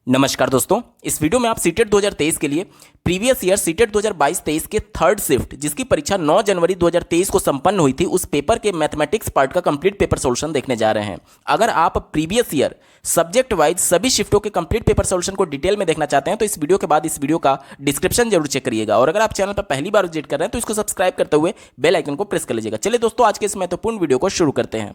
नमस्कार दोस्तों, इस वीडियो में आप सीटेट 2023 के लिए प्रीवियस ईयर सीटेट 2022-23 के थर्ड शिफ्ट जिसकी परीक्षा 9 जनवरी 2023 को संपन्न हुई थी उस पेपर के मैथमेटिक्स पार्ट का कंप्लीट पेपर सॉल्यूशन देखने जा रहे हैं। अगर आप प्रीवियस ईयर सब्जेक्ट वाइज सभी शिफ्टों के कंप्लीट पेपर सॉल्यूशन को डिटेल में देखना चाहते हैं तो इस वीडियो के बाद इस वीडियो का डिस्क्रिप्शन जरूर चेक करिएगा। और अगर आप चैनल पर पहली बार विजिट कर रहे हैं तो इसको सब्सक्राइब करते हुए बेल आइकन को प्रेस कर लीजिएगा। चलिए दोस्तों, आज के इस महत्वपूर्ण वीडियो को शुरू करते हैं।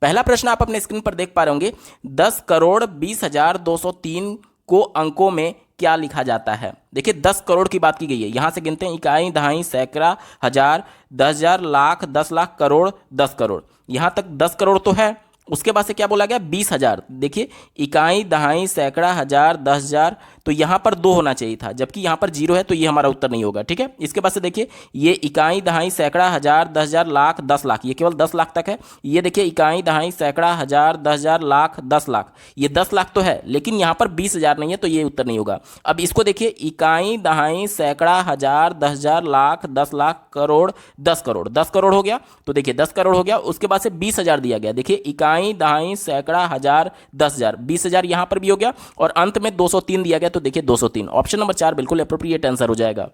पहला प्रश्न आप अपने स्क्रीन पर देख पा रहे होंगे, 10,20,203 को अंकों में क्या लिखा जाता है। देखिए 10 करोड़ की बात की गई है। यहां से गिनते हैं इकाई, दहाई, सैकड़ा, हजार, 10,000, लाख, 10 लाख, करोड़, 10 करोड़। यहां तक 10 करोड़ तो है। उसके बाद से क्या बोला गया, 20,000। देखिए इकाई, दहाई, सैकड़ा, हजार, 10,000, तो यहां पर 2 होना चाहिए था, जबकि यहां पर 0 है तो ये हमारा उत्तर नहीं होगा। ठीक है, इसके बाद से देखिए ये इकाई, दहाई, सैकड़ा, हजार, 10,000, लाख, 10 लाख, ये केवल 10 लाख तक है। ये देखिए इकाई, दहाई, सैकड़ा, हजार, 10,000, लाख, 10 लाख, ये 10 लाख तो है, लेकिन यहां पर 20,000 नहीं है तो ये उत्तर नहीं होगा। अब इसको देखिए, इकाई, दहाई, सैकड़ा, हजार, 10,000, लाख, 10 लाख, करोड़, 10 करोड़, 10 करोड़ हो गया। तो देखिए 10 करोड़ हो गया। उसके बाद से 20,000 दिया गया। देखिए इकाई, दहाई, सैकड़ा, हजार, 10,000, 20,000 यहां पर भी हो गया और अंत में 203 दिया गया। तो देखिए 203, ऑप्शन नंबर 4 बिल्कुल एप्रोप्रिएट आंसर हो जाएगा।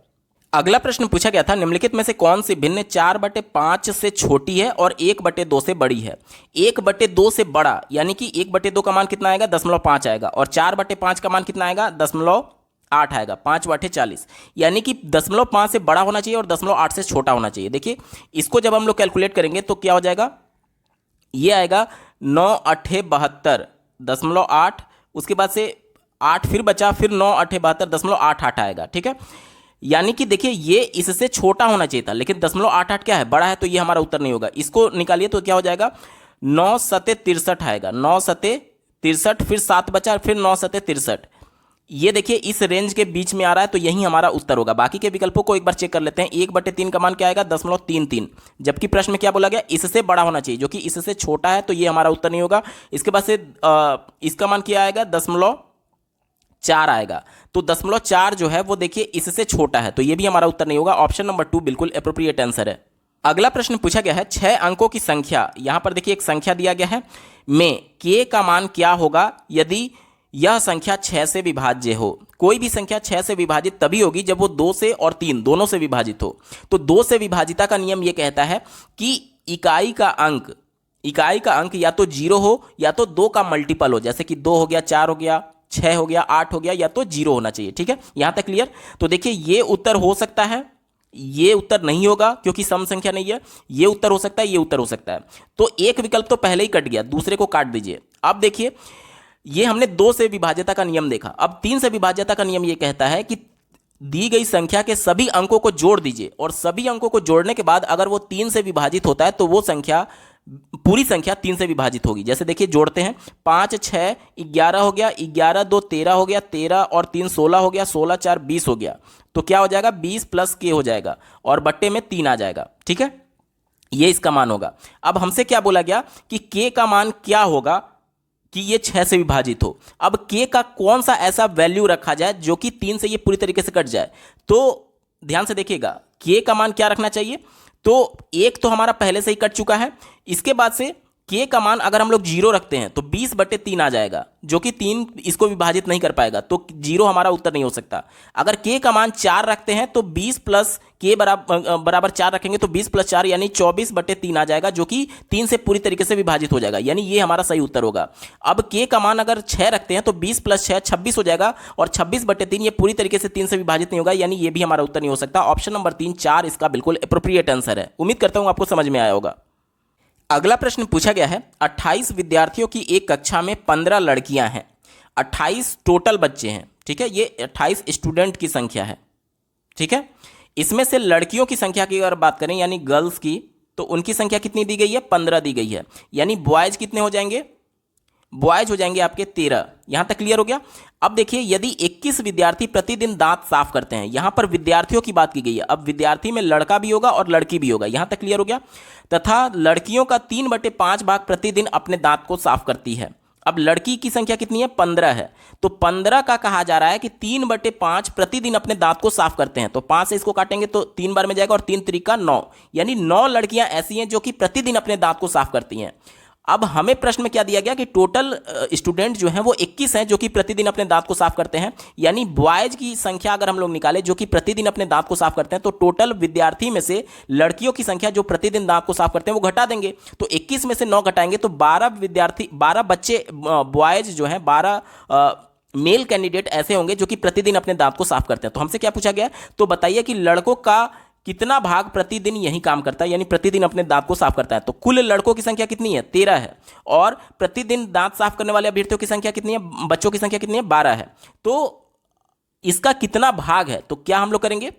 अगला प्रश्न पूछा गया था, निम्नलिखित में से कौन सी भिन्न 4/5 से छोटी है और 1/2 से बड़ी है। 1/2 से बड़ा यानी कि 1/2 का मान कितना आएगा, 0.5 आएगा, और 4/5 का मान कितना आएगा, 0.8 आएगा, 5/40, यानी कि 0.5 से बड़ा होना चाहिए और 0.8 से छोटा होना चाहिए। देखिए इसको जब हम लोग कैलकुलेट करेंगे तो क्या हो जाएगा, ये आएगा 9/8 0.8, उसके बाद से 8 फिर बचा, फिर 9/8 0.88 आएगा। ठीक है, यानी कि देखिए ये इससे छोटा होना चाहिए था, लेकिन 0.88 क्या है, बड़ा है, तो ये हमारा उत्तर नहीं होगा। इसको निकालिए तो क्या हो जाएगा, 9×7=63 आएगा, 9×7=63, फिर 7 बचा, फिर 9×7=63। ये देखिए इस रेंज के बीच में आ रहा है तो यही हमारा उत्तर होगा। बाकी के विकल्पों को एक बार चेक कर लेते हैं। 1/3 का मान क्या आएगा, 0.33, जबकि प्रश्न में क्या बोला गया, इससे बड़ा होना चाहिए, जो कि इससे छोटा है, तो ये हमारा उत्तर नहीं होगा। इसके बाद से इसका मान क्या आएगा, 0.4 आएगा, तो 0.4 जो है वो देखिए इससे छोटा है, तो ये भी हमारा उत्तर नहीं होगा। ऑप्शन नंबर 2 बिल्कुल एप्रोप्रिएट आंसर है। अगला प्रश्न पूछा गया है, 6 अंकों की संख्या, यहां पर देखिए एक संख्या दिया गया है, में k का मान क्या होगा यदि यह संख्या 6 से विभाज्य हो। कोई भी संख्या 6 से विभाजित तभी होगी जब वो 2 से और 3 दोनों से विभाजित हो। तो 2 से विभाजिता का नियम ये कहता है कि इकाई का अंक या तो 0 हो या तो 2 का मल्टीपल हो, जैसे कि 2 हो गया, 4 हो गया, 6 हो गया, 8 हो गया, या तो 0 होना चाहिए। ठीक है, यहां तक क्लियर। तो देखिए ये उत्तर हो सकता है, ये उत्तर नहीं होगा क्योंकि सम संख्या नहीं है। ये उत्तर हो सकता है, ये उत्तर हो सकता है। तो एक विकल्प तो पहले ही कट गया, दूसरे को काट दीजिए। अब देखिए ये हमने 2 से विभाज्यता का नियम देखा। अब 3 से विभाज्यता का नियम ये कहता है कि दी गई संख्या के सभी अंकों को जोड़ दीजिए, और सभी अंकों को जोड़ने के बाद अगर वो 3 से विभाजित होता है तो वो संख्या, पूरी संख्या 3 से विभाजित होगी। जैसे देखिए जोड़ते हैं, 5 6 11 हो गया, 11 2 13 हो गया, 13 और 3 16 हो गया, 16 4 20 हो गया। तो क्या हो जाएगा, 20 + k हो जाएगा और बट्टे में 3 आ जाएगा। ठीक है, ये इसका मान होगा। अब हमसे क्या बोला गया कि k का मान क्या होगा कि ये 6 से विभाजित हो। अब k का कौन सा ऐसा वैल्यू रखा जाए जो कि 3 से ये पूरी तरीके से कट जाए। तो ध्यान से देखिएगा, k का मान क्या रखना चाहिए, तो 1 तो हमारा पहले से ही कट चुका है। इसके बाद से k का मान अगर हम लोग 0 रखते हैं तो 20/3 आ जाएगा, जो कि 3 इसको विभाजित नहीं कर पाएगा, तो 0 हमारा उत्तर नहीं हो सकता। अगर k का मान 4 रखते हैं तो 20 + k बराबर 4 रखेंगे तो 20 + 4 यानी 24/3 आ जाएगा, जो कि 3 से पूरी तरीके से विभाजित हो जाएगा, यानी ये हमारा सही उत्तर होगा। अब k का मान अगर 6 रखते हैं तो 20 + 6 26 हो जाएगा, और 26/3 ये पूरी तरीके से 3 से विभाजित नहीं होगा, यानी ये भी हमारा उत्तर नहीं हो सकता। ऑप्शन नंबर 3 4 इसका बिल्कुल एप्रोप्रिएट आंसर है। उम्मीद करता हूं आपको समझ में आया होगा। अगला प्रश्न पूछा गया है, 28 विद्यार्थियों की एक कक्षा में 15 लड़कियां हैं, 28 टोटल बच्चे हैं। ठीक है, ये 28 स्टूडेंट की संख्या है। ठीक है, इसमें से लड़कियों की संख्या की अगर बात करें यानी गर्ल्स की, तो उनकी संख्या कितनी दी गई है, 15 दी गई है, यानी बॉयज कितने हो जाएंगे, बॉयज हो जाएंगे आपके 13। यहां तक क्लियर हो गया। अब देखिए यदि 21 विद्यार्थी प्रतिदिन दांत साफ करते हैं, यहां पर विद्यार्थियों की बात की गई है, अब विद्यार्थी में लड़का भी होगा और लड़की भी होगा, यहां तक क्लियर हो गया। तथा लड़कियों का 3/5 भाग प्रतिदिन अपने दांत को साफ करती है। अब लड़की की संख्या कितनी है, 15 है, तो 15 का कहा जा रहा है कि 3/5 प्रतिदिन अपने दांत को साफ करते हैं। तो 5 से इसको काटेंगे तो 3 बार में जाएगा, और 3 3 9, यानी 9 लड़कियां ऐसी हैं जो कि प्रतिदिन अपने दांत को साफ करती हैं। अब हमें प्रश्न में क्या दिया गया कि टोटल स्टूडेंट जो हैं वो 21 हैं जो कि प्रतिदिन अपने दांत को साफ करते हैं, यानी बॉयज की संख्या अगर हम लोग निकालें जो कि प्रतिदिन अपने दांत को साफ करते हैं, तो टोटल विद्यार्थी में से लड़कियों की संख्या जो प्रतिदिन दांत को साफ करते हैं वो घटा देंगे। तो 21 में से 9 घटाएंगे तो 12 बच्चे बॉयज जो हैं 12 मेल कैंडिडेट ऐसे होंगे जो कि प्रतिदिन अपने दांत को साफ करते हैं। तो हमसे क्या पूछा गया, तो बताइए कि लड़कों का कितना भाग प्रतिदिन यही काम करता है, यानी प्रतिदिन अपने दांत को साफ करता है। तो कुल लड़कों की संख्या कितनी है, 13 है, और प्रतिदिन दांत साफ करने वाले अभ्यर्थियों की संख्या कितनी है, बच्चों की संख्या कितनी है, 12 है। तो इसका कितना भाग है, तो क्या हम लोग करेंगे,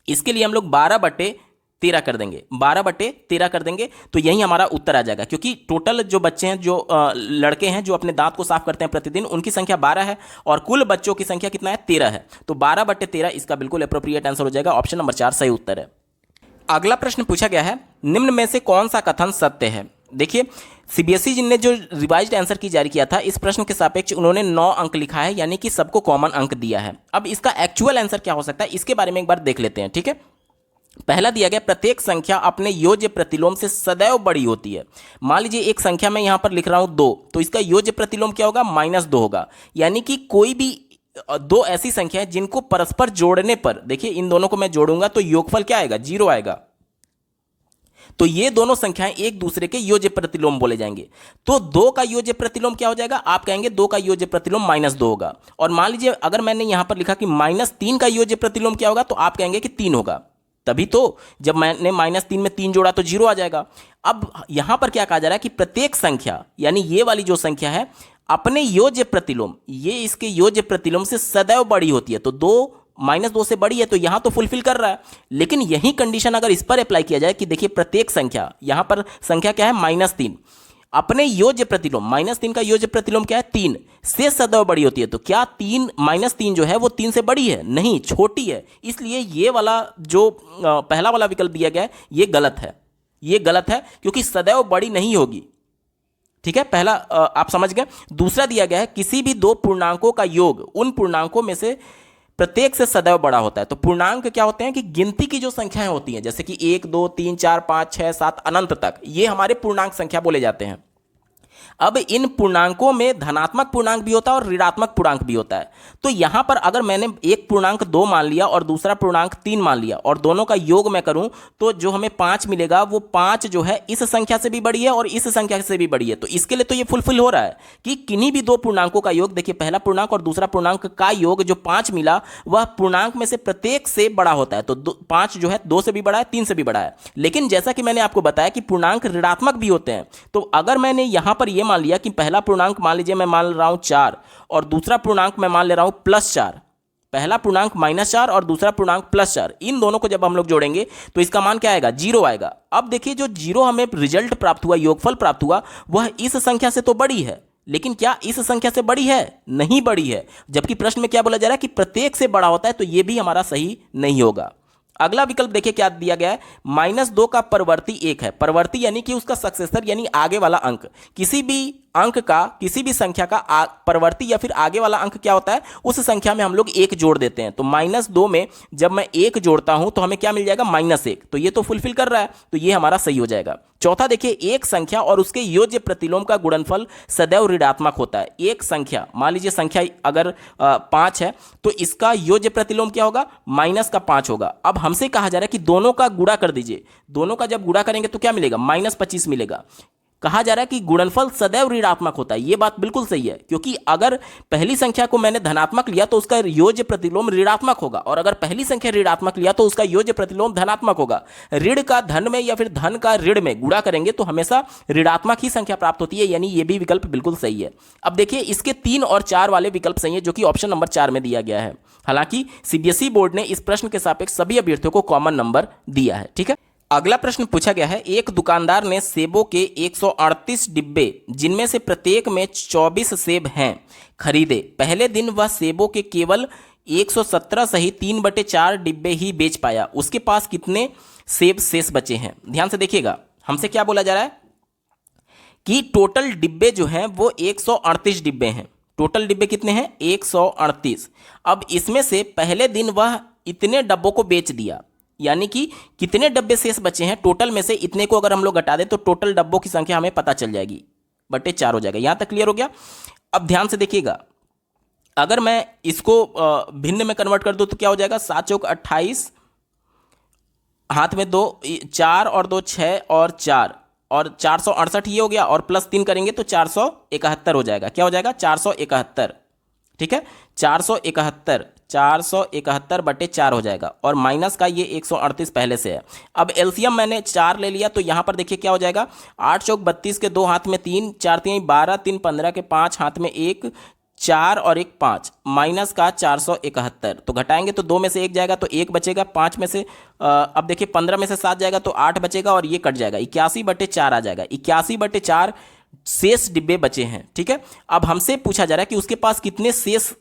इसके लिए हम लोग 12/13 कर देंगे, 12/13 कर देंगे, तो यही हमारा उत्तर आ जाएगा। क्योंकि टोटल जो बच्चे हैं, जो लड़के हैं जो अपने दांत को साफ करते हैं प्रतिदिन, उनकी संख्या 12 है और कुल बच्चों की संख्या कितना है, 13 है। तो 12/13 इसका बिल्कुल अप्रोप्रिएट आंसर हो जाएगा, ऑप्शन नंबर 4 सही उत्तर है। अगला प्रश्न पूछा गया है, निम्न में से कौन सा कथन सत्य है। देखिए, सीबीएसई ने जो रिवाइज्ड आंसर की जारी किया था, इस प्रश्न के सापेक्ष उन्होंने 9 अंक लिखा है, यानी कि सबको कॉमन अंक दिया है। अब इसका एक्चुअल आंसर क्या हो सकता है, इसके बारे में एक बार देख लेते हैं, ठीक है। पहला दिया गया, प्रत्येक संख्या अपने योज्य प्रतिलोम से सदैव बड़ी होती है। मान लीजिए एक संख्या में यहां पर लिख रहा हूं 2, तो इसका योज्य प्रतिलोम क्या होगा, -2 होगा। यानी कि कोई भी 2 ऐसी संख्या है जिनको परस्पर जोड़ने पर, देखिए इन दोनों को मैं जोड़ूंगा तो योगफल क्या आएगा, 0 आएगा। तो ये दोनों संख्याएं एक दूसरे के योज्य प्रतिलोम बोले जाएंगे। तो 2 का योज्य प्रतिलोम क्या हो जाएगा, आप कहेंगे 2 का योज्य प्रतिलोम -2 होगा। और मान लीजिए अगर मैंने यहां पर लिखा कि -3 का योज्य प्रतिलोम क्या होगा, तो आप कहेंगे कि 3 होगा। तभी तो जब मैंने -3 में 3 जोड़ा तो 0 आ जाएगा। अब यहां पर क्या कहा जा रहा है कि प्रत्येक संख्या, यानी ये वाली जो संख्या है, अपने योज्य प्रतिलोम, ये इसके योज्य प्रतिलोम से सदैव बड़ी होती है। तो 2 -2 से बड़ी है, तो यहां तो फुलफिल कर रहा है। लेकिन यही कंडीशन अगर इस पर अप्लाई किया जाए कि देखिए प्रत्येक संख्या, यहां पर संख्या क्या है, -3, अपने योज्य प्रतिलोम, -3 का योज्य प्रतिलोम क्या है, 3 से सदैव बड़ी होती है। तो क्या -3 जो है वो 3 से बड़ी है, नहीं, छोटी है। इसलिए ये वाला जो पहला वाला विकल्प दिया गया है ये गलत है, ये गलत है, क्योंकि सदैव बड़ी नहीं होगी। ठीक है, पहला आप समझ गए। दूसरा दिया गया है, किसी भी 2 पूर्णांकों का योग उन पूर्णांकों में से प्रत्येक से सदैव बड़ा होता है। तो पूर्णांक क्या होते हैं कि गिनती की जो संख्याएं होती हैं, जैसे कि 1 2 3 4 5 6 7 अनंत तक, ये हमारे पूर्णांक संख्या बोले जाते हैं। अब इन पूर्णांकों में धनात्मक पूर्णांक भी होता है और ऋणात्मक पूर्णांक भी होता है। तो यहां पर अगर मैंने एक पूर्णांक 2 मान लिया और दूसरा पूर्णांक 3 मान लिया और दोनों का योग मैं करूं, तो जो हमें 5 मिलेगा वो 5 जो है इस संख्या से भी बड़ी है और इस संख्या से भी बड़ी है। तो इसके लिए तो ये फुलफिल हो रहा है कि किन्हीं भी 2 पूर्णांकों का योग, देखिए पहला पूर्णांक और दूसरा पूर्णांक का योग जो 5 मिला, वह पूर्णांक में से प्रत्येक से बड़ा होता है। तो 5 जो है 2 से भी बड़ा है, 3 से भी बड़ा है। लेकिन जैसा कि मैंने आपको बताया कि पूर्णांक ऋणात्मक भी होते हैं। तो अगर मैंने यहां पर यह मान लिया कि पहला पूर्णांक मान लीजिए मैं मान रहा हूं 4 और दूसरा पूर्णांक मैं मान ले रहा हूं +4, पहला पूर्णांक -4 और दूसरा पूर्णांक +4, इन दोनों को जब हम लोग जोड़ेंगे तो इसका मान क्या आएगा, 0 आएगा। अब देखिए जो 0 हमें रिजल्ट प्राप्त हुआ, योगफल प्राप्त हुआ, वह इस संख्या से तो बड़ी है, लेकिन क्या इस संख्या से बड़ी है, नहीं बड़ी है। जबकि प्रश्न में क्या बोला जा रहा है कि प्रत्येक से बड़ा होता है, तो यह भी हमारा सही नहीं होगा। अगला विकल्प देखिए क्या दिया गया है, -2 का परवर्ती 1 है। परवर्ती यानी कि उसका सक्सेसर, यानी आगे वाला अंक। किसी भी अंक का, किसी भी संख्या का परवर्ती या फिर आगे वाला अंक क्या होता है, उस संख्या में हम लोग 1 जोड़ देते हैं। तो -2 में जब मैं 1 जोड़ता हूं तो हमें क्या मिल जाएगा, -1। तो ये तो फुलफिल कर रहा है, तो ये हमारा सही हो जाएगा। चौथा देखिए, एक संख्या और उसके योज्य प्रतिलोम का गुणनफल सदैव ऋणात्मक होता है। एक संख्या, मान लीजिए संख्या अगर 5 है, तो इसका योज्य प्रतिलोम क्या होगा, -5 होगा। अब हमसे कहा जा रहा है कि दोनों का गुणा कर दीजिए। दोनों का जब गुणा करेंगे तो क्या मिलेगा, -25 मिलेगा। कहा जा रहा है कि गुणनफल सदैव ऋणात्मक होता है। यह बात बिल्कुल सही है, क्योंकि अगर पहली संख्या को मैंने धनात्मक लिया तो उसका योज्य प्रतिलोम ऋणात्मक होगा, और अगर पहली संख्या ऋणात्मक लिया तो उसका योज्य प्रतिलोम धनात्मक होगा। ऋण का धन में या फिर धन का ऋण में गुणा करेंगे तो हमेशा ऋणात्मक ही संख्या प्राप्त होती है, यानी यह भी विकल्प बिल्कुल सही है। अब देखिए इसके 3 और 4 वाले विकल्प सही है, जो कि ऑप्शन नंबर 4 में दिया गया है। हालांकि सीबीएसई बोर्ड ने इस प्रश्न के सापेक्ष सभी अभ्यर्थियों को कॉमन नंबर दिया है। ठीक है, अगला प्रश्न पूछा गया है, एक दुकानदार ने सेबों के 138 डिब्बे, जिनमें से प्रत्येक में 24 सेब हैं, खरीदे। पहले दिन वह सेबों के केवल 117 सही 3/4 डिब्बे ही बेच पाया। उसके पास कितने सेब शेष बचे हैं। ध्यान से देखिएगा, हमसे क्या बोला जा रहा है कि टोटल डिब्बे जो हैं वो 138 डिब्बे हैं। टोटल डिब्बे कितने हैं, 138। अब इसमें से पहले दिन वह इतने डब्बों को बेच दिया, यानी कि कितने डब्बे शेष बचे हैं, टोटल में से इतने को अगर हम लोग घटा दें तो टोटल डब्बों की संख्या हमें पता चल जाएगी। बटे 4 हो जाएगा। यहाँ तक क्लियर हो गया। अब ध्यान से देखिएगा, अगर मैं इसको भिन्न में कन्वर्ट कर दूं तो क्या हो जाएगा, 7 चौक 28, हाथ में 2, 4 और 2 6 और 4 और 468 ये हो गया, और प्लस 3 करेंगे तो 471 हो जाएगा। क्या हो जाएगा, 471। ठीक है, 471 बटे 4 हो जाएगा, और माइनस का ये 138 पहले से है। अब एलसीएम मैंने 4 ले लिया, तो यहाँ पर देखिए क्या हो जाएगा, 8 चौक 32 के 2 हाथ में 3, 4 3 12, 3 15 के 5 हाथ में 1, 4 और 1 5, माइनस का 471। तो घटाएंगे तो 2 में से 1 जाएगा तो 1 बचेगा, 5 में से अब देखिए 15 में से 7 जाएगा तो 8 बचेगा, और ये कट जाएगा, 81 बटे 4 आ जाएगा। 81 बटे 4 शेष डिब्बे बचे हैं। ठीक है, अब हमसे पूछा जा रहा है कि उसके पास कितने शेष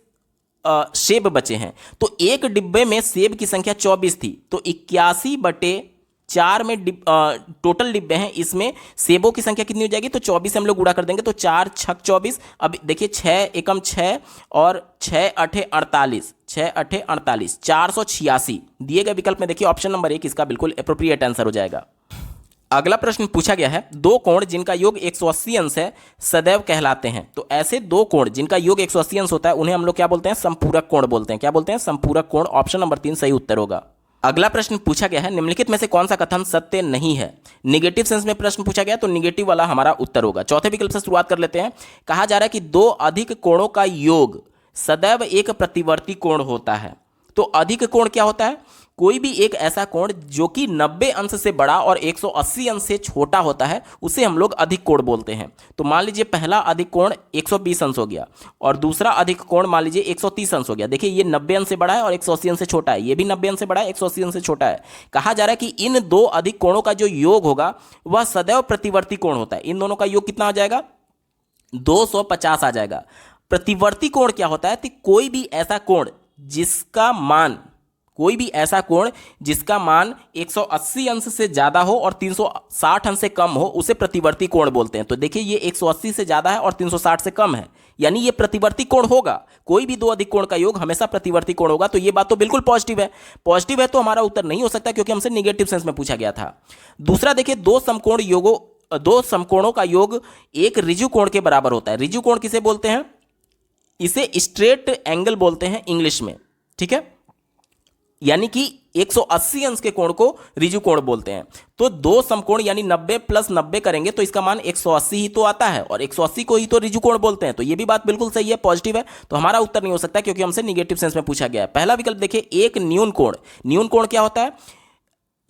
सेब बचे हैं। तो एक डिब्बे में सेब की संख्या 24 थी, तो 81 बटे 4 में टोटल डिब्बे हैं, इसमें सेबों की संख्या कितनी हो जाएगी, तो 24 से हम लोग गुणा कर देंगे तो 4 छक 24। अब देखिए 6 एकम 6 और 6 अठे 48, 6 अठे 48, 486 दिए गए विकल्प में देखिए ऑप्शन नंबर 1 इसका बिल्कुल एप्रोप्रिएट आंसर हो जाएगा। अगला प्रश्न पूछा गया है, दो कोण जिनका योग 180 अंश है सदैव कहलाते हैं। तो ऐसे दो कोण जिनका योग 180 अंश होता है उन्हें हम लोग क्या बोलते हैं, संपूरक कोण बोलते हैं। क्या बोलते हैं, संपूरक कोण। ऑप्शन नंबर 3 सही उत्तर होगा। अगला प्रश्न पूछा गया है, निम्नलिखित में से कौन सा कथन सत्य नहीं है। निगेटिव सेंस में प्रश्न पूछा गया तो निगेटिव वाला हमारा उत्तर होगा। चौथे विकल्प से शुरुआत कर लेते हैं। कहा जा रहा है कि दो अधिक कोणों का योग सदैव एक प्रतिवर्ती कोण होता है। तो अधिक कोण क्या होता है, कोई भी एक ऐसा कोण जो कि 90 अंश से बड़ा और 180 अंश से छोटा होता है उसे हम लोग अधिक कोण बोलते हैं। तो मान लीजिए पहला अधिक कोण 120 अंश हो गया और दूसरा अधिक कोण मान लीजिए 130 अंश हो गया। देखिए ये 90 अंश से बड़ा है और 180 अंश से छोटा है, ये भी 90 अंश से बड़ा है, 180 अंश से छोटा है। कहा जा रहा है कि इन दो अधिक कोणों का जो योग होगा वह सदैव प्रतिवर्ती कोण होता है। इन दोनों का योग कितना आ जाएगा, 250 आ जाएगा। प्रतिवर्ती कोण क्या होता है, तो कोई भी ऐसा कोण जिसका मान 180 अंश से ज्यादा हो और 360 अंश से कम हो उसे प्रतिवर्ती कोण बोलते हैं। तो देखिए ये 180 से ज्यादा है और 360 से कम है, यानी ये प्रतिवर्ती कोण होगा। कोई भी दो अधिक कोण का योग हमेशा प्रतिवर्ती कोण होगा। तो ये बात तो बिल्कुल पॉजिटिव है। पॉजिटिव है तो हमारा उत्तर नहीं हो सकता क्योंकि हमसे निगेटिव सेंस में पूछा गया था। दूसरा देखिए, दो समकोणों का योग एक ऋजु कोण के बराबर होता है। ऋजु कोण किसे बोलते हैं, इसे स्ट्रेट एंगल बोलते हैं इंग्लिश में। ठीक है, यानी कि 180 अंश के कोण को ऋजु कोण बोलते हैं। तो दो समकोण यानी 90 प्लस 90 करेंगे तो इसका मान 180 ही तो आता है और 180 को ही तो ऋजु कोण बोलते हैं। तो ये भी बात बिल्कुल सही है, पॉजिटिव है। तो हमारा उत्तर नहीं हो सकता क्योंकि हमसे निगेटिव सेंस में पूछा गया है। पहला विकल्प देखिए, एक न्यून कोण। न्यून कोण क्या होता है,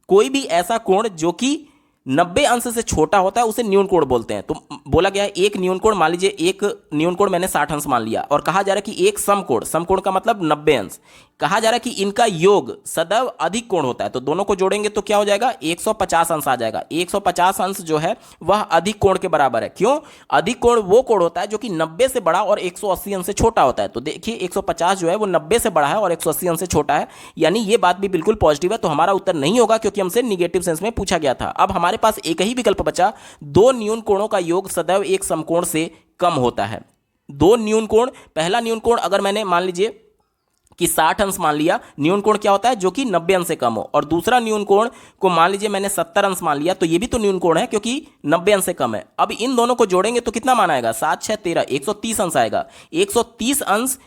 कोई भी ऐसा कोण जो कि 90 अंश से छोटा होता है उसे न्यून कोण बोलते हैं। तो बोला गया है एक न्यून कोण, मान लीजिए एक न्यून कोण मैंने 60 अंश मान लिया और कहा जा रहा है कि एक समकोण, समकोण का मतलब 90 अंश, कहा जा रहा है कि इनका योग सदैव अधिक कोण होता है। तो दोनों को जोड़ेंगे तो क्या हो जाएगा, 150 अंश आ जाएगा। 150 अंश जो है वह अधिक कोण के बराबर है। क्यों, अधिक कोण वो कोण होता है जो कि 90 से बड़ा और 180 अंश से छोटा होता है। तो देखिए 150 जो है वो 90 से बड़ा है और 180 अंश से छोटा है, यानी ये बात भी बिल्कुल पॉजिटिव है। तो हमारा उत्तर नहीं होगा क्योंकि हमसे निगेटिव सेंस में पूछा गया था। अब हमारे पास एक ही विकल्प बचा, दो न्यून कोणों का योग सदैव एक समकोण से कम होता है। दो न्यून कोण, पहला न्यून कोण अगर मैंने मान लीजिए कि 60 अंश मान लिया, न्यून कोण क्या होता है जो कि 90 अंश से कम हो, और दूसरा न्यून कोण को मान लीजिए मैंने 70 अंश मान लिया, तो ये भी तो न्यून कोण है क्योंकि 90 अंश से कम है। अब इन दोनों को जोड़ेंगे तो कितना मान आएगा, 7 6 13, 130 अंश आएगा। 130 अंश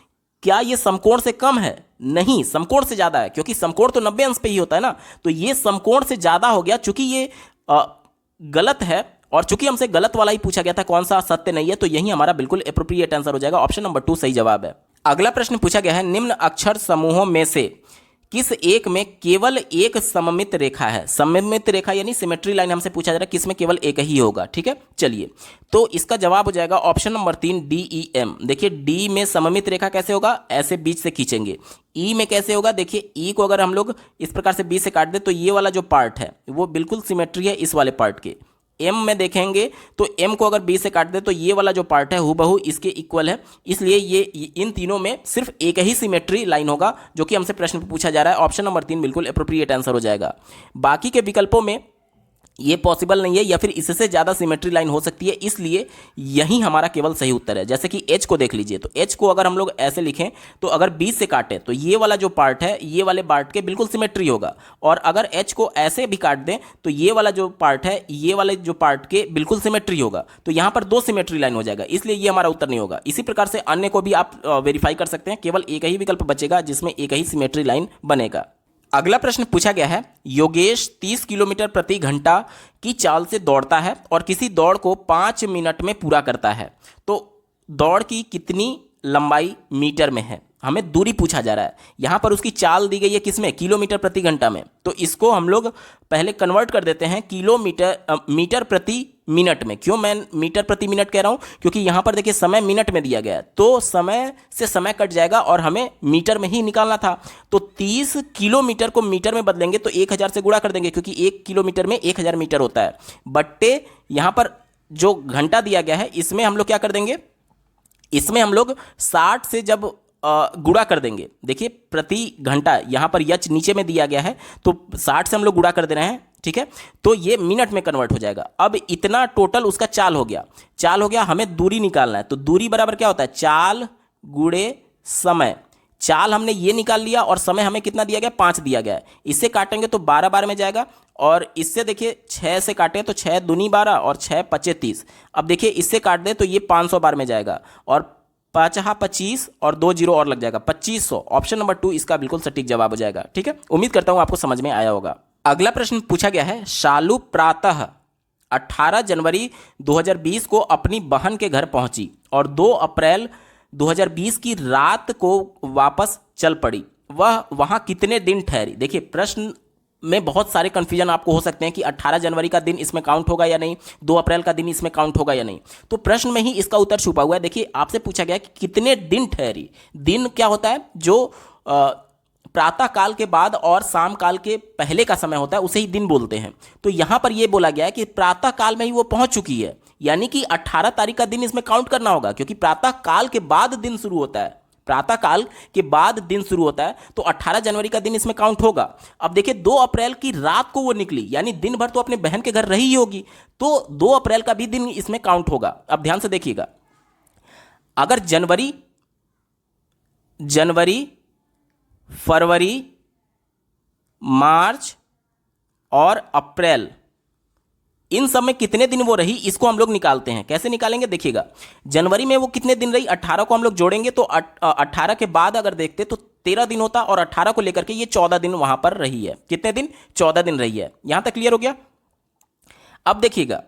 क्या ये समकोण से कम है, नहीं, समकोण से ज्यादा है, क्योंकि समकोण तो 90 अंश पे ही होता है ना। तो ये समकोण से ज्यादा हो गया, चूंकि ये गलत है और चूंकि हमसे गलत वाला ही पूछा गया था, कौन सा सत्य नहीं है, तो यही हमारा बिल्कुल एप्रोप्रिएट आंसर हो जाएगा। ऑप्शन नंबर 2 सही जवाब है। अगला प्रश्न पूछा गया है, निम्न अक्षर समूहों में से किस एक में केवल एक सममित रेखा है। सममित रेखा यानी सिमेट्री लाइन हमसे पूछा जा रहा है, किसमें केवल एक ही होगा। ठीक है, चलिए, तो इसका जवाब हो जाएगा ऑप्शन नंबर 3 DEM। देखिए डी में सममित रेखा कैसे होगा, ऐसे बीच से खींचेंगे। ई में कैसे होगा, देखिए ई को अगर हम लोग इस प्रकार से बीच से काट दे तो ये वाला जो पार्ट है वो बिल्कुल सिमेट्री है इस वाले पार्ट के। एम में देखेंगे तो एम को अगर बी से काट दे तो ये वाला जो पार्ट है हूबहू इसके इक्वल है, इसलिए ये इन तीनों में सिर्फ एक ही सिमेट्री लाइन होगा जो कि हमसे प्रश्न पूछा जा रहा है। ऑप्शन नंबर 3 बिल्कुल एप्रोप्रिएट आंसर हो जाएगा। बाकी के विकल्पों में ये पॉसिबल नहीं है, या फिर इससे ज़्यादा सिमेट्री लाइन हो सकती है, इसलिए यही हमारा केवल सही उत्तर है। जैसे कि एच को देख लीजिए, तो एच को अगर हम लोग ऐसे लिखें तो अगर 20 से काटें तो ये वाला जो पार्ट है ये वाले पार्ट के बिल्कुल सिमेट्री होगा, और अगर एच को ऐसे भी काट दें तो ये वाला जो पार्ट है ये वाले जो पार्ट के बिल्कुल सिमेट्री होगा। तो यहाँ पर दो सिमेट्री लाइन हो जाएगा, इसलिए ये हमारा उत्तर नहीं होगा। इसी प्रकार से अन्य को भी आप वेरीफाई कर सकते हैं, केवल एक ही विकल्प बचेगा जिसमें एक ही सिमेट्री लाइन बनेगा। अगला प्रश्न पूछा गया है, योगेश 30 किलोमीटर प्रति घंटा की चाल से दौड़ता है और किसी दौड़ को 5 मिनट में पूरा करता है, तो दौड़ की कितनी लंबाई मीटर में है? हमें दूरी पूछा जा रहा है। यहाँ पर उसकी चाल दी गई है किसमें? किलोमीटर प्रति घंटा में। तो इसको हम लोग पहले कन्वर्ट कर देते हैं मीटर प्रति मिनट में। क्यों मैं मीटर प्रति मिनट कह रहा हूँ? क्योंकि यहाँ पर देखिए समय मिनट में दिया गया है, तो समय से समय कट जाएगा और हमें मीटर में ही निकालना था। तो 30 किलोमीटर को मीटर में बदलेंगे तो 1000 से गुणा कर देंगे, क्योंकि 1 किलोमीटर में 1000 मीटर होता है, बट्टे यहाँ पर जो घंटा दिया गया है इसमें हम लोग क्या कर देंगे, इसमें हम लोग 60 से जब गुणा कर देंगे, देखिए प्रति घंटा यहाँ पर यच नीचे में दिया गया है, तो 60 से हम लोग गुणा कर दे रहे हैं, ठीक है, तो ये मिनट में कन्वर्ट हो जाएगा। अब इतना टोटल उसका चाल हो गया, हमें दूरी निकालना है। तो दूरी बराबर क्या होता है? चाल गुणे समय। चाल हमने ये निकाल लिया और समय हमें कितना दिया गया? 5 दिया गया है। इससे काटेंगे तो 12 बार में जाएगा, और इससे देखिए 6 से काटें तो 6 दूनी 12 और 6 पचे 30। अब देखिए इससे काट दें तो ये 500 बार में जाएगा, और 5 25 और 2 जीरो और लग जाएगा 2500। ऑप्शन नंबर 2 इसका बिल्कुल सटीक जवाब हो जाएगा। ठीक है, उम्मीद करता हूं आपको समझ में आया होगा। अगला प्रश्न पूछा गया है, शालू प्रातः 18 जनवरी 2020 को अपनी बहन के घर पहुंची और 2 अप्रैल 2020 की रात को वापस चल पड़ी। वह वहां कितने दिन ठहरी? देखिए प्रश्न में बहुत सारे कन्फ्यूजन आपको हो सकते हैं कि 18 जनवरी का दिन इसमें काउंट होगा या नहीं, 2 अप्रैल का दिन इसमें काउंट होगा या नहीं। तो प्रश्न में ही इसका उत्तर छुपा हुआ है। देखिए आपसे पूछा गया कि कितने दिन ठहरी। दिन क्या होता है? जो प्रातः काल के बाद और शाम काल के पहले का समय होता है, उसे ही दिन बोलते हैं। तो यहां पर यह बोला गया है कि प्रातः काल में ही वो पहुंच चुकी है, यानी कि 18 तारीख का दिन इसमें काउंट करना होगा, क्योंकि प्रातः काल के बाद दिन शुरू होता है। प्रातः काल के बाद दिन शुरू होता है, तो 18 जनवरी का दिन इसमें काउंट होगा। अब देखिए 2 अप्रैल की रात को वो निकली, यानी दिन भर तो अपने बहन के घर रही होगी, तो 2 अप्रैल का भी दिन इसमें काउंट होगा। अब ध्यान से देखिएगा, अगर जनवरी, फरवरी, मार्च और अप्रैल, इन सब में कितने दिन वो रही, इसको हम लोग निकालते हैं। कैसे निकालेंगे? देखिएगा, जनवरी में वो कितने दिन रही, 18 को हम लोग जोड़ेंगे तो 18 के बाद अगर देखते तो 13 दिन होता, और 18 को लेकर के ये 14 दिन वहां पर रही है। कितने दिन? 14 दिन रही है। यहां तक क्लियर हो गया? अब देखिएगा,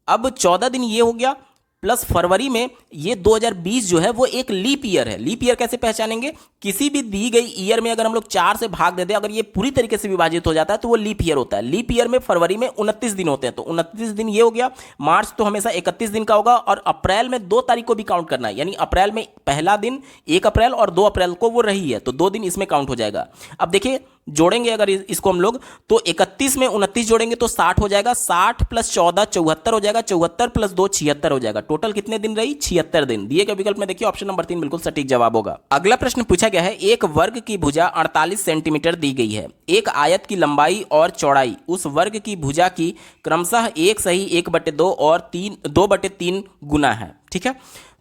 अब 14 दिन ये हो गया, प्लस फरवरी में ये 2020 जो है वो एक लीप ईयर है। लीप ईयर कैसे पहचानेंगे? किसी भी दी गई ईयर में अगर हम लोग 4 से भाग दे दें, अगर ये पूरी तरीके से विभाजित हो जाता है तो वो लीप ईयर होता है। लीप ईयर में फरवरी में 29 दिन होते हैं, तो 29 दिन ये हो गया। मार्च तो हमेशा 31 दिन का होगा, और अप्रैल में 2 तारीख को भी काउंट करना है, यानी अप्रैल में पहला दिन 1 अप्रैल और 2 अप्रैल को वो रही है, तो 2 दिन इसमें काउंट हो जाएगा। अब देखिए जोड़ेंगे अगर इसको हम लोग, तो 31 में 29 जोड़ेंगे तो 60 हो जाएगा, 60 प्लस 14 74 हो जाएगा, 74 प्लस 2 76 हो जाएगा। टोटल कितने दिन रही? 76 दिन। दिए गए विकल्प में देखिए ऑप्शन नंबर 3 बिल्कुल सटीक जवाब होगा। अगला प्रश्न पूछा गया है, एक वर्ग की भुजा 48 सेंटीमीटर दी गई है। एक आयत की लंबाई और चौड़ाई उस वर्ग की भुजा की क्रमशः 1 सही 1/2 और 2/3 गुना है। ठीक है,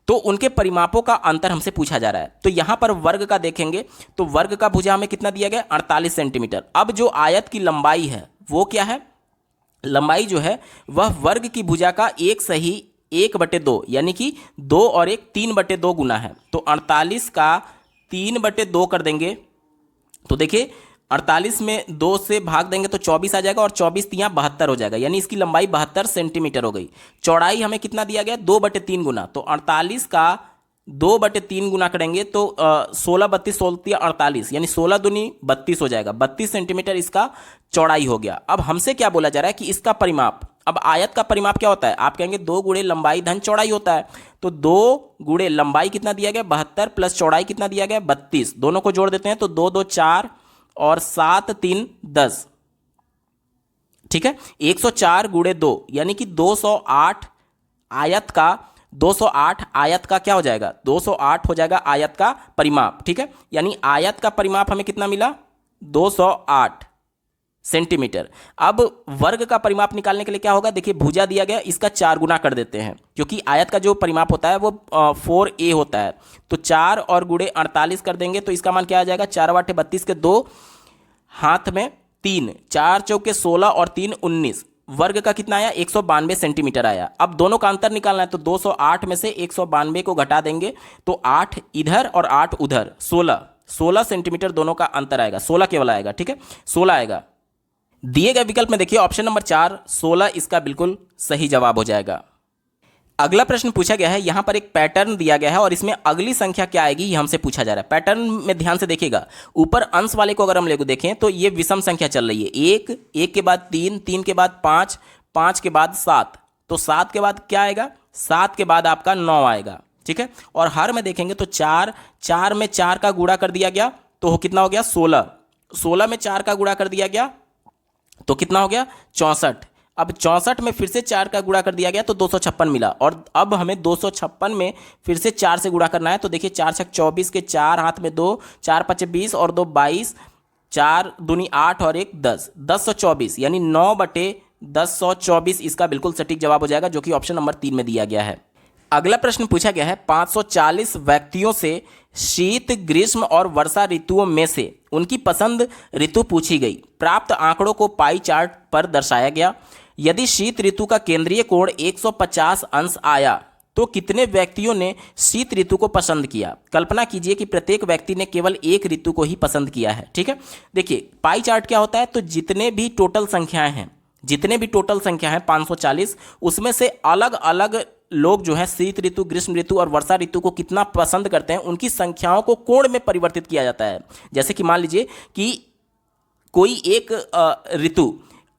तो उनके परिमापों का अंतर हमसे पूछा जा रहा है। तो यहां पर वर्ग का देखेंगे तो वर्ग का भुजा हमें कितना दिया गया? 48 सेंटीमीटर। अब जो आयत की लंबाई है वो क्या है? लंबाई जो है वह वर्ग की भुजा का 1 सही 1/2, यानी कि 2 और 1 3/2 गुना है। तो 48 का 3/2 कर देंगे, तो देखिए 48 में 2 से भाग देंगे तो 24 आ जाएगा, और 24 तियां 72 हो जाएगा, यानी इसकी लंबाई 72 सेंटीमीटर हो गई। चौड़ाई हमें कितना दिया गया? 2/3 गुना। तो 48 का 2/3 गुना करेंगे तो 16 32 16 48, यानी 16 दूनी 32 हो जाएगा। 32 सेंटीमीटर इसका चौड़ाई हो गया। अब हमसे क्या बोला जा रहा है कि इसका परिमाप, अब आयत का परिमाप क्या होता है? आप कहेंगे 2 गुणे लंबाई धन चौड़ाई होता है, तो 2 गुणे लंबाई कितना दिया गया? 72 प्लस चौड़ाई कितना दिया गया? 32। दोनों को जोड़ देते हैं तो 2 2 4 और 7 3 10। ठीक है, 104 गुणे 2 यानी कि 208 आयत का 208 आयत का क्या हो जाएगा? 208 हो जाएगा आयत का परिमाप। ठीक है, यानी आयत का परिमाप हमें कितना मिला? 208। सेंटीमीटर। अब वर्ग का परिमाप निकालने के लिए क्या होगा, देखिए भुजा दिया गया, इसका 4 गुना कर देते हैं, क्योंकि आयत का जो परिमाप होता है वो 4a होता है। तो 4 और गुणे 48 कर देंगे तो इसका मान क्या आ जाएगा, 4 बाटे 32 के 2, हाथ में 3, 4 चौके 16 और 3 19, वर्ग का कितना आया, 192 सेंटीमीटर आया। अब दोनों का अंतर निकालना है तो 208 में से 192 को घटा देंगे तो 8 इधर और 8 उधर, 16 सेंटीमीटर दोनों का अंतर आएगा, 16 केवल आएगा, ठीक है, 16 आएगा। दिए गए विकल्प में देखिए ऑप्शन नंबर 4 16 इसका बिल्कुल सही जवाब हो जाएगा। अगला प्रश्न पूछा गया है, यहां पर एक पैटर्न दिया गया है और इसमें अगली संख्या क्या आएगी ये हमसे पूछा जा रहा है। पैटर्न में ध्यान से देखिएगा, ऊपर अंश वाले को अगर हम लेकर देखें तो ये विषम संख्या चल रही है, 1, 1 के बाद 3, 3 के बाद 5, 5 के बाद 7, तो 7 के बाद क्या आएगा, 7 के बाद आपका 9 आएगा, ठीक है। और हर में देखेंगे तो 4, 4 में 4 का गुणा कर दिया गया तो कितना हो गया, 16, 16 में 4 का गुणा कर दिया गया तो कितना हो गया, 64। अब 64 में फिर से 4 का गुणा कर दिया गया तो 256 मिला, और अब हमें 256 में फिर से 4 से गुणा करना है। तो देखिए 4 छक 24 के 4, हाथ में 2, 4 पचे 20 और 2 22, 4 दूनी 8 और 1 10, 1024 यानी 9/1024 इसका बिल्कुल सटीक जवाब हो जाएगा, जो कि ऑप्शन नंबर 3 में दिया गया है। अगला प्रश्न पूछा गया है, 540 व्यक्तियों से शीत, ग्रीष्म और वर्षा ऋतुओं में से उनकी पसंद ऋतु पूछी गई। प्राप्त आंकड़ों को पाई चार्ट पर दर्शाया गया। यदि शीत ऋतु का केंद्रीय कोण 150 अंश आया तो कितने व्यक्तियों ने शीत ऋतु को पसंद किया। कल्पना कीजिए कि प्रत्येक व्यक्ति ने केवल एक ऋतु को ही पसंद किया है, ठीक है। देखिए पाई चार्ट क्या होता है, तो जितने भी टोटल संख्याएं हैं 540, उसमें से अलग अलग लोग जो है शीत ऋतु, ग्रीष्म ऋतु और वर्षा ऋतु को कितना पसंद करते हैं, उनकी संख्याओं को कोण में परिवर्तित किया जाता है। जैसे कि मान लीजिए कि कोई एक ऋतु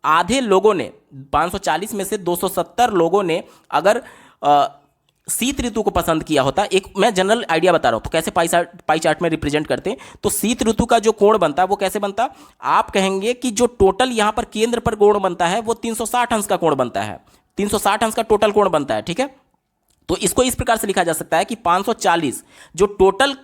आधे लोगों ने 540 में से 270 लोगों ने अगर शीत ऋतु को पसंद किया होता, एक मैं जनरल आइडिया बता रहा हूं तो कैसे पाई चार्ट में रिप्रेजेंट करते हैं, तो शीत ऋतु का जो कोण बनता है वो कैसे बनता, आप कहेंगे कि जो टोटल यहां पर केंद्र पर कोण बनता है वो 360 अंश का कोण बनता है, 360 अंश का टोटल कोण बनता है, ठीक है। तो इसको इस प्रकार से लिखा जा सकता है कि 540 जो टोटल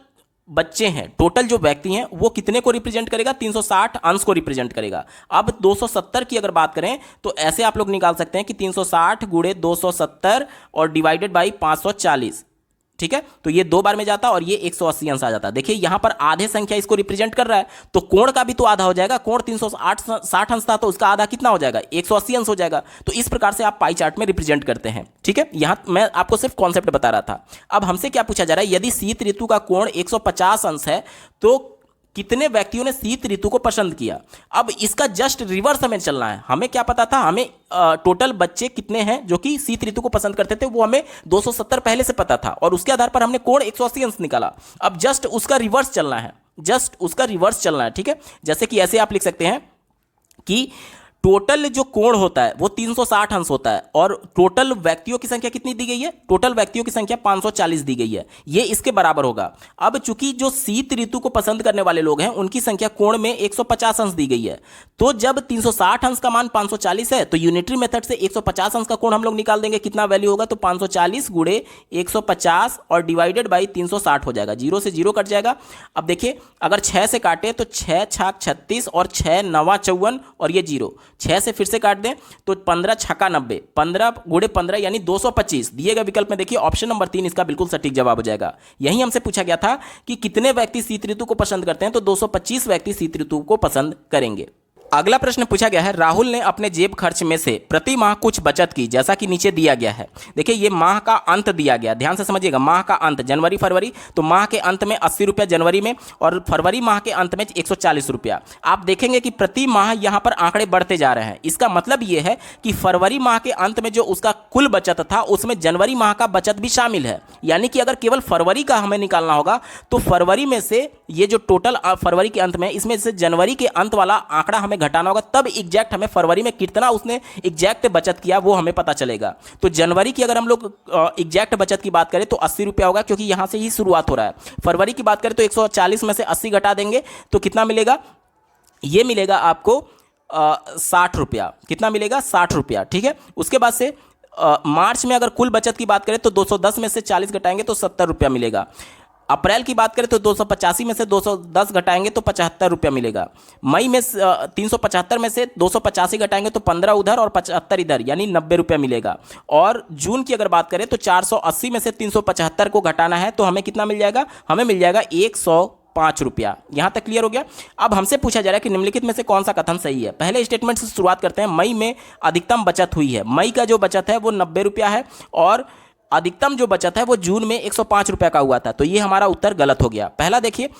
बच्चे हैं, टोटल जो व्यक्ति हैं, वो कितने को रिप्रेजेंट करेगा, 360 अंश को रिप्रेजेंट करेगा। अब 270 की अगर बात करें तो ऐसे आप लोग निकाल सकते हैं कि 360 गुणे 270 और डिवाइडेड बाई 540, ठीक है। तो ये 2 बार में जाता और ये 180 अंश आ जाता। देखिए यहां पर आधे संख्या इसको रिप्रेजेंट कर रहा है तो कोण का भी तो आधा हो जाएगा, कोण 360 अंश था तो उसका आधा कितना हो जाएगा, 180 अंश हो जाएगा। तो इस प्रकार से आप पाई चार्ट में रिप्रेजेंट करते हैं, ठीक है। यहां मैं आपको सिर्फ कॉन्सेप्ट बता रहा था। अब हमसे क्या पूछा जा रहा है, यदि शीत ऋतु का कोण 150 अंश है तो कितने व्यक्तियों ने शीत ऋतु को पसंद किया। अब इसका जस्ट रिवर्स हमें चलना है। हमें क्या पता था, हमें टोटल बच्चे कितने हैं जो कि शीत ऋतु को पसंद करते थे, वो हमें 270 पहले से पता था और उसके आधार पर हमने कोण 180 अंश निकाला। अब जस्ट उसका रिवर्स चलना है, ठीक है। जैसे कि ऐसे आप लिख सकते हैं कि टोटल जो कोण होता है वो 360 अंश होता है और टोटल व्यक्तियों की संख्या कितनी दी गई है, टोटल व्यक्तियों की संख्या 540 दी गई है, ये इसके बराबर होगा। अब चूंकि जो शीत ऋतु को पसंद करने वाले लोग हैं उनकी संख्या कोण में 150 अंश दी गई है, तो जब 360 अंश का मान 540 है तो यूनिटरी मेथड से 150 अंश का कोण हम लोग निकाल देंगे, कितना वैल्यू होगा, तो 540 गुणे 150 और डिवाइडेड बाई 360 हो जाएगा, 0 से 0 कट जाएगा। अब देखिए अगर 6 से काटे तो 6 छाक 36 और 6 नवा 54 और ये 0, 6 से फिर से काट दें तो 15 छक्का 90, 15 गुणे 15 यानी 225। दिए गए विकल्प में देखिए ऑप्शन नंबर 3 इसका बिल्कुल सटीक जवाब हो जाएगा। यही हमसे पूछा गया था कि कितने व्यक्ति शीत ऋतु को पसंद करते हैं, तो 225 व्यक्ति शीत ऋतु को पसंद करेंगे। अगला प्रश्न पूछा गया है, राहुल ने अपने जेब खर्च में से प्रति माह कुछ बचत की, जैसा कि नीचे दिया गया है। देखिए ये माह का अंत दिया गया, ध्यान से समझिएगा, माह का अंत जनवरी फरवरी, तो माह के अंत में 80 रुपया जनवरी में और फरवरी माह के अंत में 140 रुपया। आप देखेंगे कि प्रति माह यहां पर आंकड़े बढ़ते जा रहे हैं। इसका मतलब यह है कि फरवरी माह के अंत में जो उसका कुल बचत था उसमें जनवरी माह का बचत भी शामिल है। यानी कि अगर केवल फरवरी का हमें निकालना होगा तो फरवरी में से ये जो टोटल फरवरी के अंत में, इसमें से जनवरी के अंत वाला आंकड़ा हमें घटाना होगा, तब एग्जैक्ट हमें फरवरी में कितना उसने एग्जैक्ट बचत किया वो हमें पता चलेगा। तो जनवरी की अगर हम लोग एग्जैक्ट बचत की बात करें तो 80 रुपया होगा, क्योंकि यहां से ही शुरुआत हो रहा है। फरवरी की बात करें तो 140 में से 80 घटा देंगे तो कितना मिलेगा, ये मिलेगा आपको 60 रुपया। कितना मिलेगा, 60 रुपया, ठीक है। उसके बाद से मार्च में अगर कुल बचत की बात करें तो 210 में से 40 घटाएंगे तो 70 रुपया मिलेगा। अप्रैल की बात करें तो 285 में से 210 घटाएंगे तो 75 रुपया मिलेगा। मई में 375 में से 285 घटाएंगे तो 15 उधर और 75 इधर, यानी 90 रुपया मिलेगा। और जून की अगर बात करें तो 480 में से 375 को घटाना है तो हमें कितना मिल जाएगा, हमें मिल जाएगा 105 रुपया। यहां तक क्लियर हो गया। अब हमसे पूछा जा रहा है कि निम्नलिखित में से कौन सा कथन सही है। पहले स्टेटमेंट से शुरुआत करते हैं। मई में अधिकतम बचत हुई है। मई का जो बचत है वो 90 रुपया है और अधिकतम जो बचत है वो जून में 105 रुपया का हुआ था, तो ये हमारा उत्तर गलत हो गया। पहला देखिए,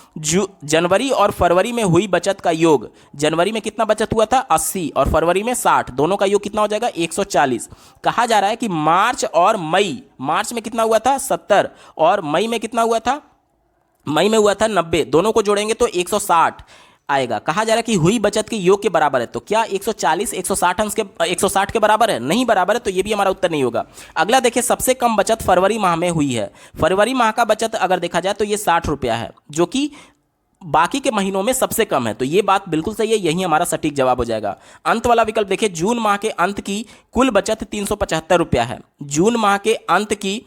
जनवरी और फरवरी में हुई बचत का योग, जनवरी में कितना बचत हुआ था 80 और फरवरी में 60, दोनों का योग कितना हो जाएगा 140। कहा जा रहा है कि मार्च और मई, मार्च में कितना हुआ था 70 और मई में कितना हुआ था, मई में हुआ था 90, दोनों को जोड़ेंगे तो 160 आएगा। कहा जा रहा है कि हुई बचत के योग के बराबर है, तो क्या 140 160 अंश के 160 के बराबर है, नहीं बराबर है, तो ये भी हमारा उत्तर नहीं होगा। अगला देखिए, सबसे कम बचत फरवरी माह में हुई है। फरवरी माह का बचत अगर देखा जाए तो ये 60 रुपया है, जो कि बाकी के महीनों में सबसे कम है, तो ये बात बिल्कुल सही है, यही हमारा सटीक जवाब हो जाएगा। अंत वाला विकल्प देखिए, जून माह के अंत की कुल बचत 375 रुपया है। जून माह के अंत की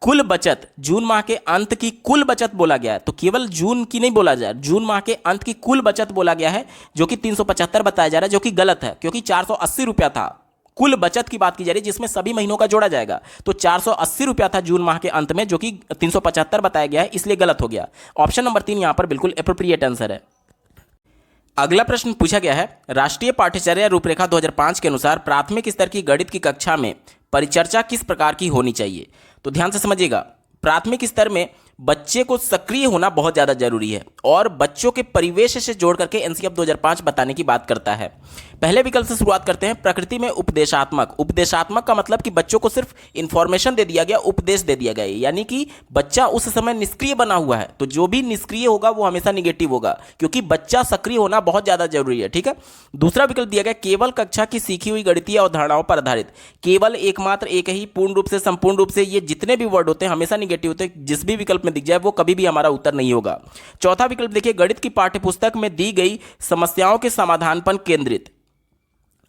कुल बचत, जून माह के अंत की कुल बचत बोला गया है, तो केवल जून की नहीं बोला जाए, जून माह के अंत की कुल बचत बोला गया है, जो कि 375 बताया जा रहा है, जो कि गलत है, क्योंकि 480 रुपया था। कुल बचत की बात की जा रही है जिसमें सभी महीनों का जोड़ा जाएगा, तो 480 रुपया था जून माह के अंत में, जो कि 375 बताया गया है, इसलिए गलत हो गया। ऑप्शन नंबर 3 यहां पर बिल्कुल एप्रोप्रिएट आंसर है। अगला प्रश्न पूछा गया है, राष्ट्रीय पाठ्यचर्या रूपरेखा 2005 के अनुसार प्राथमिक स्तर की गणित की कक्षा में परिचर्चा किस प्रकार की होनी चाहिए। तो ध्यान से समझिएगा, प्राथमिक स्तर में बच्चे को सक्रिय होना बहुत ज़्यादा जरूरी है और बच्चों के परिवेश से जोड़ करके एनसीईआरटी 2005 बताने की बात करता है। पहले विकल्प से शुरुआत करते हैं, प्रकृति में उपदेशात्मक। उपदेशात्मक का मतलब कि बच्चों को सिर्फ इंफॉर्मेशन दे दिया गया, उपदेश दे दिया गया, यानी कि बच्चा उस समय निष्क्रिय बना हुआ है, तो जो भी निष्क्रिय होगा वो हमेशा निगेटिव होगा, क्योंकि बच्चा सक्रिय होना बहुत ज़्यादा जरूरी है। ठीक है। दूसरा विकल्प दिया गया, केवल कक्षा की सीखी हुई गणितीय अवधारणाओं पर आधारित। केवल एकमात्र एक ही, पूर्ण रूप से, संपूर्ण रूप से, ये जितने भी वर्ड होते हैं हमेशा निगेटिव होते हैं, जिस भी विकल्प में दिख जाए वो कभी भी हमारा उत्तर नहीं होगा। चौथा विकल्प देखिए, गणित की पाठ्यपुस्तक में दी गई समस्याओं के समाधान पर केंद्रित।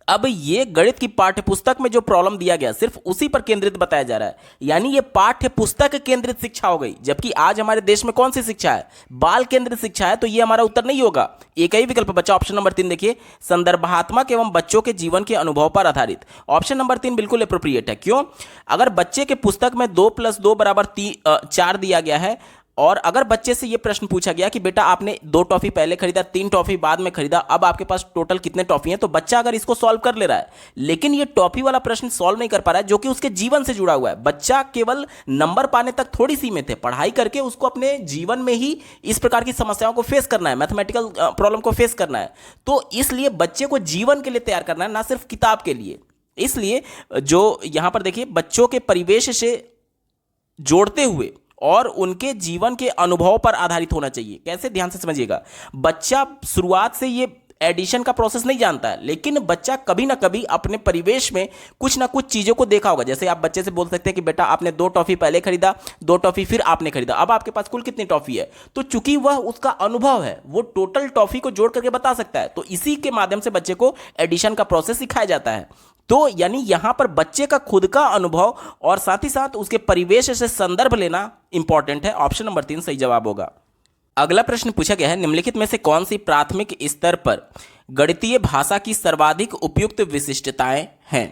अब ये गणित की पाठ्यपुस्तक में जो प्रॉब्लम दिया गया सिर्फ उसी पर केंद्रित बताया जा रहा है, यानी ये पाठ्यपुस्तक केंद्रित शिक्षा हो गई, जबकि आज हमारे देश में कौन सी शिक्षा है, बाल केंद्रित शिक्षा है, तो ये हमारा उत्तर नहीं होगा। एक ही विकल्प बचा, ऑप्शन नंबर 3 देखिए, संदर्भात्मक एवं बच्चों के जीवन के अनुभव पर आधारित। ऑप्शन नंबर 3 बिल्कुल एप्रोप्रिएट है। क्यों? अगर बच्चे के पुस्तक में 2 + 2 = 4 दिया गया है और अगर बच्चे से ये प्रश्न पूछा गया कि बेटा आपने 2 टॉफी पहले खरीदा, 3 टॉफी बाद में खरीदा, अब आपके पास टोटल कितने टॉफी हैं, तो बच्चा अगर इसको सॉल्व कर ले रहा है, लेकिन ये टॉफी वाला प्रश्न सॉल्व नहीं कर पा रहा है, जो कि उसके जीवन से जुड़ा हुआ है। बच्चा केवल नंबर पाने तक थोड़ी सीमित है, पढ़ाई करके उसको अपने जीवन में ही इस प्रकार की समस्याओं को फेस करना है, मैथमेटिकल प्रॉब्लम को फेस करना है, तो इसलिए बच्चे को जीवन के लिए तैयार करना है, ना सिर्फ किताब के लिए। इसलिए जो यहां पर देखिए, बच्चों के परिवेश से जोड़ते हुए और उनके जीवन के अनुभव पर आधारित होना चाहिए। कैसे? ध्यान से समझिएगा, बच्चा शुरुआत से ये एडिशन का प्रोसेस नहीं जानता है, लेकिन बच्चा कभी ना कभी अपने परिवेश में कुछ ना कुछ चीज़ों को देखा होगा। जैसे आप बच्चे से बोल सकते हैं कि बेटा आपने 2 टॉफी पहले खरीदा, 2 टॉफी फिर आपने खरीदा, अब आपके पास कुल कितनी टॉफी है, तो चूंकि वह उसका अनुभव है, वो टोटल टॉफी को जोड़ करके बता सकता है, तो इसी के माध्यम से बच्चे को एडिशन का प्रोसेस सिखाया जाता है। तो यानी यहां पर बच्चे का खुद का अनुभव और साथ ही साथ उसके परिवेश से संदर्भ लेना इंपॉर्टेंट है। ऑप्शन नंबर 3 सही जवाब होगा। अगला प्रश्न पूछा गया है, निम्नलिखित में से कौन सी प्राथमिक स्तर पर गणितीय भाषा की सर्वाधिक उपयुक्त विशिष्टताएं हैं।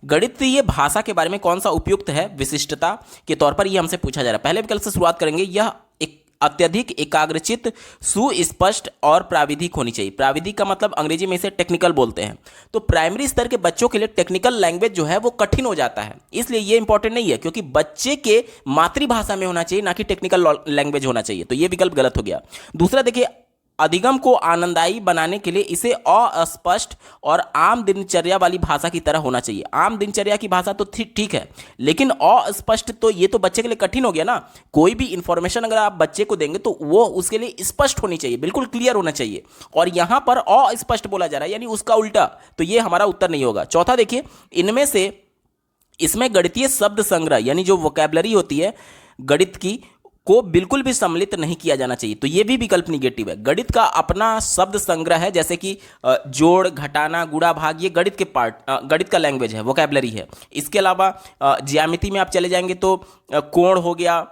गणितीय भाषा के बारे में कौन सा उपयुक्त है विशिष्टता के तौर पर, यह हमसे पूछा जा रहा है। पहले विकल्प से शुरुआत करेंगे, यह एक अत्यधिक एकाग्रचित, सुस्पष्ट और प्राविधिक होनी चाहिए। प्राविधिक का मतलब अंग्रेजी में इसे टेक्निकल बोलते हैं। तो प्राइमरी स्तर के बच्चों के लिए टेक्निकल लैंग्वेज जो है वो कठिन हो जाता है, इसलिए ये इंपॉर्टेंट नहीं है, क्योंकि बच्चे के मातृभाषा में होना चाहिए, ना कि टेक्निकल लैंग्वेज होना चाहिए, तो ये विकल्प गलत हो गया। दूसरा देखिए, अधिगम को आनंददायी बनाने के लिए इसे अस्पष्ट और आम दिनचर्या वाली भाषा की तरह होना चाहिए। आम दिनचर्या की भाषा तो ठीक है, लेकिन अस्पष्ट तो ये तो बच्चे के लिए कठिन हो गया ना। कोई भी इंफॉर्मेशन अगर आप बच्चे को देंगे तो वो उसके लिए स्पष्ट होनी चाहिए, बिल्कुल क्लियर होना चाहिए, और यहां पर अस्पष्ट बोला जा रहा है, यानी उसका उल्टा, तो ये हमारा उत्तर नहीं होगा। चौथा देखिए, इनमें से इसमें गणितीय शब्द संग्रह यानी जो वोकैबुलरी होती है गणित की को बिल्कुल भी सम्मिलित नहीं किया जाना चाहिए, तो ये भी विकल्प निगेटिव है। गणित का अपना शब्द संग्रह है, जैसे कि जोड़, घटाना, गुणा, भाग, ये गणित के गणित का लैंग्वेज है, वोकैबुलरी है। इसके अलावा ज्यामिति में आप चले जाएंगे तो कोण हो गया,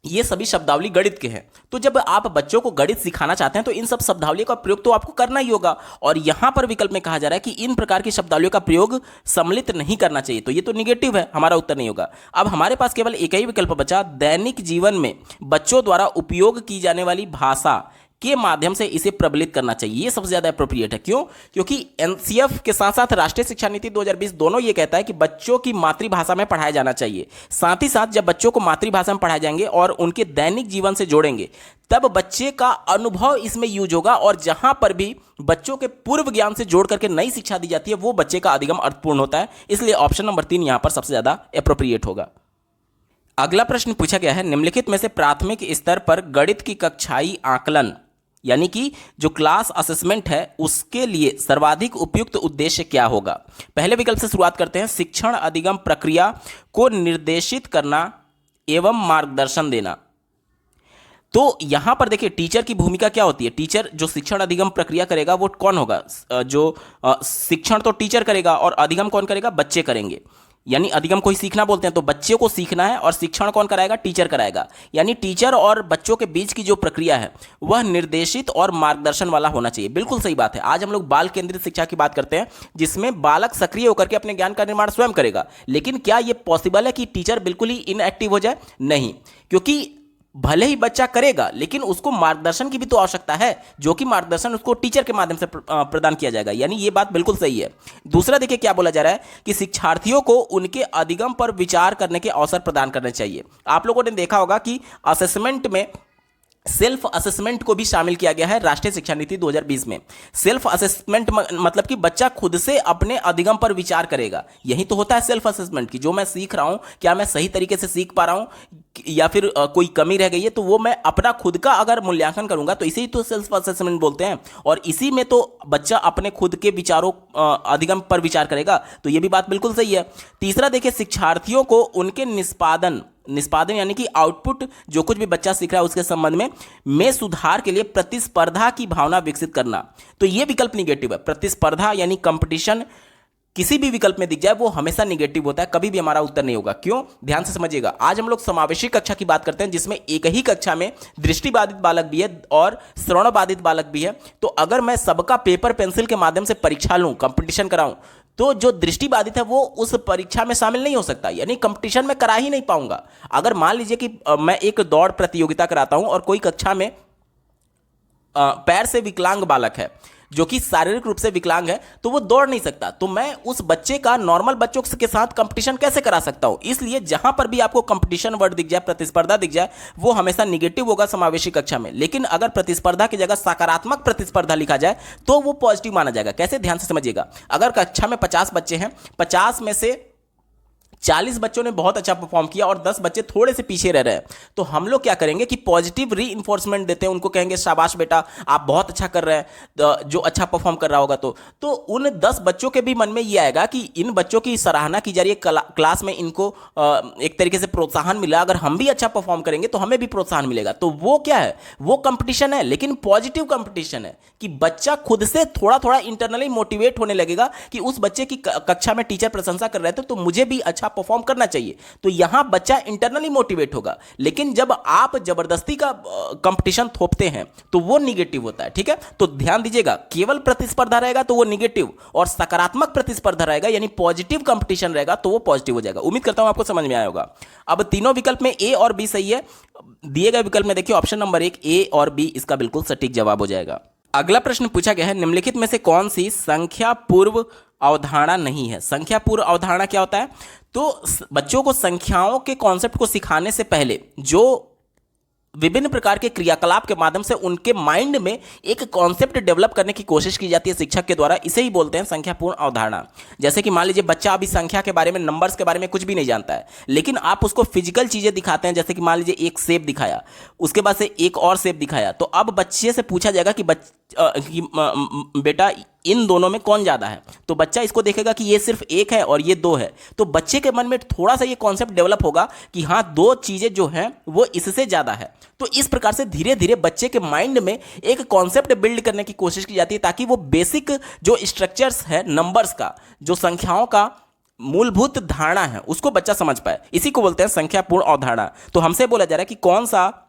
ये सभी शब्दावली गणित के हैं। तो जब आप बच्चों को गणित सिखाना चाहते हैं तो इन सब शब्दावलियों का प्रयोग तो आपको करना ही होगा। और यहां पर विकल्प में कहा जा रहा है कि इन प्रकार की शब्दावलियों का प्रयोग सम्मिलित नहीं करना चाहिए, तो ये तो निगेटिव है, हमारा उत्तर नहीं होगा। अब हमारे पास केवल एक ही विकल्प बचा, दैनिक जीवन में बच्चों द्वारा उपयोग की जाने वाली भाषा के माध्यम से इसे प्रबलित करना चाहिए। ये सबसे ज्यादा अप्रोप्रिएट है। क्यों? क्योंकि एनसीएफ के साथ साथ राष्ट्रीय शिक्षा नीति 2020 दोनों ये कहता है कि बच्चों की मातृभाषा में पढ़ाया जाना चाहिए। साथ ही साथ जब बच्चों को मातृभाषा में पढ़ाए जाएंगे और उनके दैनिक जीवन से जोड़ेंगे, तब बच्चे का अनुभव इसमें यूज होगा, और जहां पर भी बच्चों के पूर्व ज्ञान से जोड़ करके नई शिक्षा दी जाती है वो बच्चे का अधिगम अर्थपूर्ण होता है। इसलिए ऑप्शन नंबर 3 यहां पर सबसे ज्यादा अप्रोप्रिएट होगा। अगला प्रश्न पूछा गया है, निम्नलिखित में से प्राथमिक स्तर पर गणित की कक्षाई आकलन यानी कि जो क्लास असेसमेंट है उसके लिए सर्वाधिक उपयुक्त उद्देश्य क्या होगा? पहले विकल्प से शुरुआत करते हैं, शिक्षण अधिगम प्रक्रिया को निर्देशित करना एवं मार्गदर्शन देना। तो यहां पर देखिए टीचर की भूमिका क्या होती है। टीचर जो शिक्षण अधिगम प्रक्रिया करेगा वो कौन होगा? जो शिक्षण तो टीचर करेगा और अधिगम कौन करेगा? बच्चे करेंगे। यानी अधिगम को ही सीखना बोलते हैं, तो बच्चे को सीखना है और शिक्षण कौन कराएगा? टीचर कराएगा। यानी टीचर और बच्चों के बीच की जो प्रक्रिया है वह निर्देशित और मार्गदर्शन वाला होना चाहिए। बिल्कुल सही बात है। आज हम लोग बाल केंद्रित शिक्षा की बात करते हैं जिसमें बालक सक्रिय होकर के अपने ज्ञान का निर्माण स्वयं करेगा। लेकिन क्या यह पॉसिबल है कि टीचर बिल्कुल ही इनएक्टिव हो जाए? नहीं, क्योंकि भले ही बच्चा करेगा लेकिन उसको मार्गदर्शन की भी तो आवश्यकता है, जो कि मार्गदर्शन उसको टीचर के माध्यम से प्रदान किया जाएगा। यानी ये बात बिल्कुल सही है। दूसरा देखिए क्या बोला जा रहा है कि शिक्षार्थियों को उनके अधिगम पर विचार करने के अवसर प्रदान करने चाहिए। आप लोगों ने देखा होगा कि असेसमेंट में सेल्फ असेसमेंट को भी शामिल किया गया है राष्ट्रीय शिक्षा नीति 2020 में। सेल्फ असेसमेंट मतलब कि बच्चा खुद से अपने अधिगम पर विचार करेगा। यही तो होता है सेल्फ असेसमेंट की, जो मैं सीख रहा हूं क्या मैं सही तरीके से सीख पा रहा हूं या फिर कोई कमी रह गई है, तो वो मैं अपना खुद का अगर मूल्यांकन करूंगा तो इसे ही तो सेल्फ असेसमेंट बोलते हैं। और इसी में तो बच्चा अपने खुद के विचारों अधिगम पर विचार करेगा। तो ये भी बात बिल्कुल सही है। तीसरा देखिए, शिक्षार्थियों को उनके निष्पादन यानी कि आउटपुट, जो कुछ भी बच्चा सीख रहा है उसके संबंध में सुधार के लिए प्रतिस्पर्धा की भावना विकसित करना। तो यह विकल्प निगेटिव है। प्रतिस्पर्धा यानी कंपटीशन किसी भी विकल्प में दिख जाए वो हमेशा निगेटिव होता है, कभी भी हमारा उत्तर नहीं होगा। क्यों? ध्यान से समझिएगा। आज हम लोग समावेशी कक्षा की बात करते हैं जिसमें एक ही कक्षा में दृष्टिबाधित बालक भी है और श्रवणबाधित बालक भी है। तो अगर मैं सबका पेपर पेंसिल के माध्यम से परीक्षा लूं, कंपटीशन कराऊं, तो जो दृष्टिबाधित है वो उस परीक्षा में शामिल नहीं हो सकता, यानी कंपटीशन में करा ही नहीं पाऊंगा। अगर मान लीजिए कि मैं एक दौड़ प्रतियोगिता कराता हूं और कोई कक्षा में पैर से विकलांग बालक है जो कि शारीरिक रूप से विकलांग है, तो वो दौड़ नहीं सकता, तो मैं उस बच्चे का नॉर्मल बच्चों के साथ कंपटीशन कैसे करा सकता हूं? इसलिए जहां पर भी आपको कंपटीशन वर्ड दिख जाए, प्रतिस्पर्धा दिख जाए, वो हमेशा निगेटिव होगा समावेशी कक्षा में। लेकिन अगर प्रतिस्पर्धा की जगह सकारात्मक प्रतिस्पर्धा लिखा जाए तो वो पॉजिटिव माना जाएगा। कैसे? ध्यान से समझिएगा। अगर कक्षा में 50 बच्चे हैं, 50 में से 40 बच्चों ने बहुत अच्छा परफॉर्म किया और 10 बच्चे थोड़े से पीछे रह रहे हैं, तो हम लोग क्या करेंगे कि पॉजिटिव री-इन्फोर्समेंट देते हैं। उनको कहेंगे शाबाश बेटा, आप बहुत अच्छा कर रहे हैं, जो अच्छा परफॉर्म कर रहा होगा। तो उन 10 बच्चों के भी मन में ये आएगा कि इन बच्चों की सराहना की जा रही है, क्लास में इनको एक तरीके से प्रोत्साहन मिला, अगर हम भी अच्छा परफॉर्म करेंगे तो हमें भी प्रोत्साहन मिलेगा। तो वो क्या है? वो कंपटीशन है, लेकिन पॉजिटिव कंपटीशन है कि बच्चा खुद से थोड़ा थोड़ा इंटरनली मोटिवेट होने लगेगा कि उस बच्चे की कक्षा में टीचर प्रशंसा कर रहे थे तो मुझे भी अच्छा परफॉर्म करना चाहिए। तो यहां बच्चा इंटरनली मोटिवेट होगा। लेकिन जब आप जबरदस्ती का कंपटीशन थोपते हैं तो वो निगेटिव होता है। ठीक है, तो ध्यान दीजिएगा, केवल प्रतिस्पर्धा रहेगा तो वो निगेटिव, और सकारात्मक प्रतिस्पर्धा रहेगा यानी पॉजिटिव कंपटीशन रहेगा तो वो पॉजिटिव हो जाएगा। उम्मीद करता हूं आपको समझ में आया होगा। अब तीनों विकल्प में ए और बी सही है। दिए गए विकल्प में देखिए ऑप्शन नंबर 1 ए और बी इसका बिल्कुल सटीक जवाब हो जाएगा। अगला प्रश्न पूछा गया है, निम्नलिखित में से कौन सी संख्या पूर्व अवधारणा नहीं है? संख्या पूर्व अवधारणा क्या होता है? तो बच्चों को संख्याओं के कॉन्सेप्ट को सिखाने से पहले जो विभिन्न प्रकार के क्रियाकलाप के माध्यम से उनके माइंड में एक कॉन्सेप्ट डेवलप करने की कोशिश की जाती है शिक्षक के द्वारा, इसे ही बोलते हैं संख्यापूर्ण अवधारणा। जैसे कि मान लीजिए बच्चा अभी संख्या के बारे में, नंबर्स के बारे में कुछ भी नहीं जानता है, लेकिन आप उसको फिजिकल चीजें दिखाते हैं। जैसे कि मान लीजिए एक शेप दिखाया, उसके बाद से एक और शेप दिखाया, तो अब बच्चे से पूछा जाएगा कि बेटा इन दोनों में कौन ज्यादा है? तो बच्चा इसको देखेगा कि ये सिर्फ एक है और ये दो है, तो बच्चे के मन में थोड़ा सा ये कॉन्सेप्ट डेवलप होगा कि हाँ, दो चीजें जो हैं वो इससे ज्यादा है। तो इस प्रकार से धीरे धीरे बच्चे के माइंड में एक कॉन्सेप्ट बिल्ड करने की कोशिश की जाती है ताकि वो बेसिक जो स्ट्रक्चर्स है नंबर्स का, जो संख्याओं का मूलभूत धारणा है उसको बच्चा समझ पाए, इसी को बोलते हैं संख्यापूर्ण अवधारणा। तो हमसे बोला जा रहा है कि कौन सा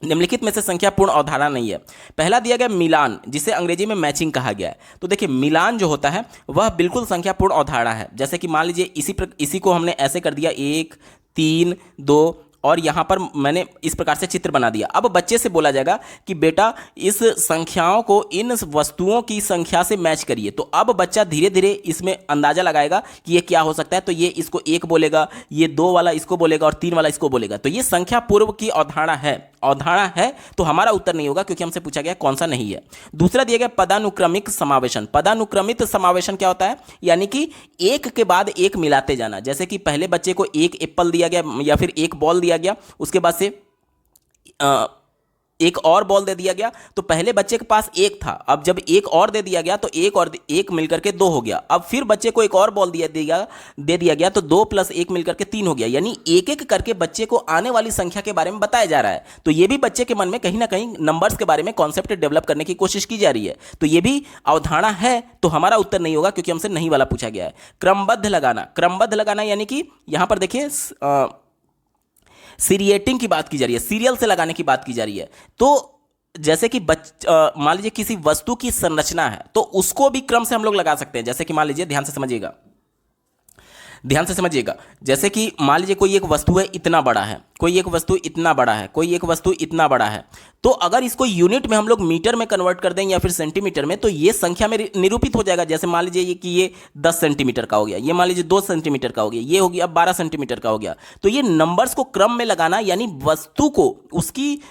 निम्नलिखित में से संख्यापूर्ण अवधारणा नहीं है। पहला दिया गया मिलान, जिसे अंग्रेजी में मैचिंग कहा गया है। तो देखिए मिलान जो होता है वह बिल्कुल संख्यापूर्ण अवधारणा है। जैसे कि मान लीजिए इसी को हमने ऐसे कर दिया 1 3 2 और यहाँ पर मैंने इस प्रकार से चित्र बना दिया। अब बच्चे से बोला जाएगा कि बेटा इस संख्याओं को इन वस्तुओं की संख्या से मैच करिए। तो अब बच्चा धीरे धीरे इसमें अंदाजा लगाएगा कि ये क्या हो सकता है। तो ये इसको 1 बोलेगा, ये 2 वाला इसको बोलेगा और 3 वाला इसको बोलेगा। तो ये संख्या पूर्व की अवधारणा है। तो हमारा उत्तर नहीं होगा क्योंकि हमसे पूछा गया कौन सा नहीं है। दूसरा दिया गया पदानुक्रमिक समावेशन। पदानुक्रमित समावेशन क्या होता है? यानी कि एक के बाद एक मिलाते जाना। जैसे कि पहले बच्चे को 1 एप्पल दिया गया या फिर 1 बॉल दिया गया, उसके बाद से एक और बॉल दे दिया गया। तो पहले बच्चे के पास 1 था, अब जब 1 और दे दिया गया तो 1 और 1 मिलकर के 2 हो गया। अब फिर बच्चे को एक और बॉल दे दिया गया तो 2 + 1 मिलकर के 3 हो गया। यानी एक एक करके बच्चे को आने वाली संख्या के बारे में बताया जा रहा है। तो ये भी बच्चे के मन में कहीं ना कहीं नंबर्स के बारे में कॉन्सेप्ट डेवलप करने की कोशिश की जा रही है। तो ये भी अवधारणा है। तो हमारा उत्तर नहीं होगा क्योंकि हमसे नहीं वाला पूछा गया है। क्रमबद्ध लगाना यानी कि यहां पर देखिए सीरिएटिंग की बात की जा रही है, सीरियल से लगाने की बात की जा रही है। तो जैसे कि मान लीजिए किसी वस्तु की संरचना है तो उसको भी क्रम से हम लोग लगा सकते हैं। जैसे कि मान लीजिए ध्यान से समझिएगा, जैसे कि मान लीजिए कोई एक वस्तु है इतना बड़ा है, कोई एक वस्तु इतना बड़ा है, कोई एक वस्तु इतना बड़ा है। तो अगर इसको यूनिट में हम लोग मीटर में कन्वर्ट कर दें या फिर सेंटीमीटर में तो ये संख्या में निरूपित हो जाएगा। जैसे मान लीजिए कि ये 10 सेंटीमीटर का हो गया, ये मान लीजिए 2 सेंटीमीटर का हो गया, ये हो गया अब 12 सेंटीमीटर का हो गया। तो ये नंबर्स को क्रम में लगाना यानी वस्तु को उसकी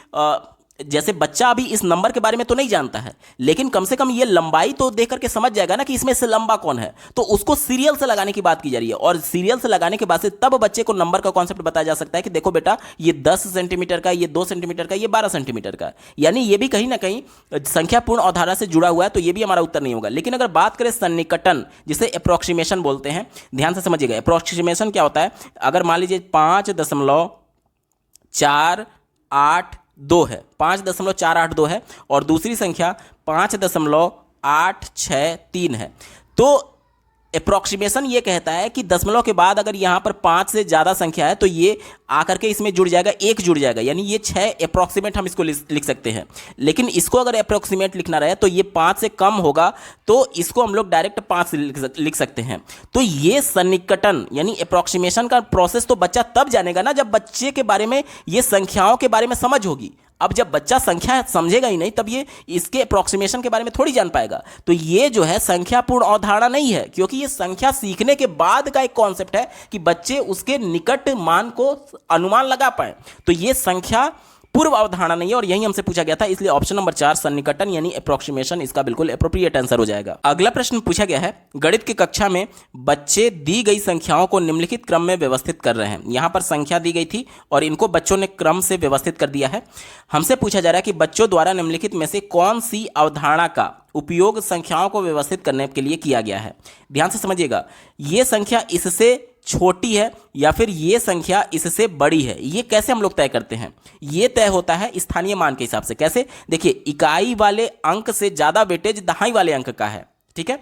जैसे बच्चा अभी इस नंबर के बारे में तो नहीं जानता है, लेकिन कम से कम ये लंबाई तो देख करके समझ जाएगा ना कि इसमें से लंबा कौन है। तो उसको सीरियल से लगाने की बात की जा रही है और सीरियल से लगाने के बाद से तब बच्चे को नंबर का कॉन्सेप्ट बताया जा सकता है कि देखो बेटा ये 10 सेंटीमीटर का, ये 2 सेंटीमीटर का, ये 12 सेंटीमीटर का। यानी ये भी कहीं ना कहीं संख्यापूर्ण अवधारणा से जुड़ा हुआ है। तो ये भी हमारा उत्तर नहीं होगा। लेकिन अगर बात करें सन्निकटन, जिसे अप्रोक्सीमेशन बोलते हैं, ध्यान से समझिएगा अप्रोक्सीमेशन क्या होता है। अगर मान लीजिए 5.482 है, 5.482 है और दूसरी संख्या 5.863 है। तो अप्रोक्सीमेशन ये कहता है कि दशमलव के बाद अगर यहाँ पर 5 से ज़्यादा संख्या है तो ये आकर के इसमें जुड़ जाएगा, 1 जुड़ जाएगा। यानी ये 6 अप्रोक्सीमेट हम इसको लिख सकते हैं। लेकिन इसको अगर अप्रोक्सीमेट लिखना रहे तो ये 5 से कम होगा, तो इसको हम लोग डायरेक्ट 5 से लिख सकते हैं। तो ये सन्निकटन यानी अप्रोक्सीमेशन का प्रोसेस तो बच्चा तब जानेगा ना जब बच्चे के बारे में, ये संख्याओं के बारे में समझ होगी। अब जब बच्चा संख्या समझेगा ही नहीं तब ये इसके अप्रोक्सीमेशन के बारे में थोड़ी जान पाएगा। तो ये जो है संख्यापूर्ण अवधारणा नहीं है, क्योंकि ये संख्या सीखने के बाद का एक कॉन्सेप्ट है कि बच्चे उसके निकट मान को अनुमान लगा पाए। तो ये संख्या पूर्व अवधारणा नहीं है और यही हमसे पूछा गया था। इसलिए ऑप्शन नंबर 4 सन्निकटन यानी अप्रोक्सीमेशन इसका बिल्कुल एप्रोप्रिएट आंसर हो जाएगा। अगला प्रश्न पूछा गया है, गणित की कक्षा में बच्चे दी गई संख्याओं को निम्नलिखित क्रम में व्यवस्थित कर रहे हैं। यहां पर संख्या दी गई थी और इनको बच्चों ने क्रम से व्यवस्थित कर दिया है। हमसे पूछा जा रहा है कि बच्चों द्वारा निम्नलिखित में से कौन सी अवधारणा का उपयोग संख्याओं को व्यवस्थित करने के लिए किया गया है। ध्यान से समझिएगा, ये संख्या इससे छोटी है या फिर ये संख्या इससे बड़ी है, ये कैसे हम लोग तय करते हैं? ये तय होता है स्थानीय मान के हिसाब से। कैसे? देखिए, इकाई वाले अंक से ज़्यादा वेटेज दहाई वाले अंक का है, ठीक है।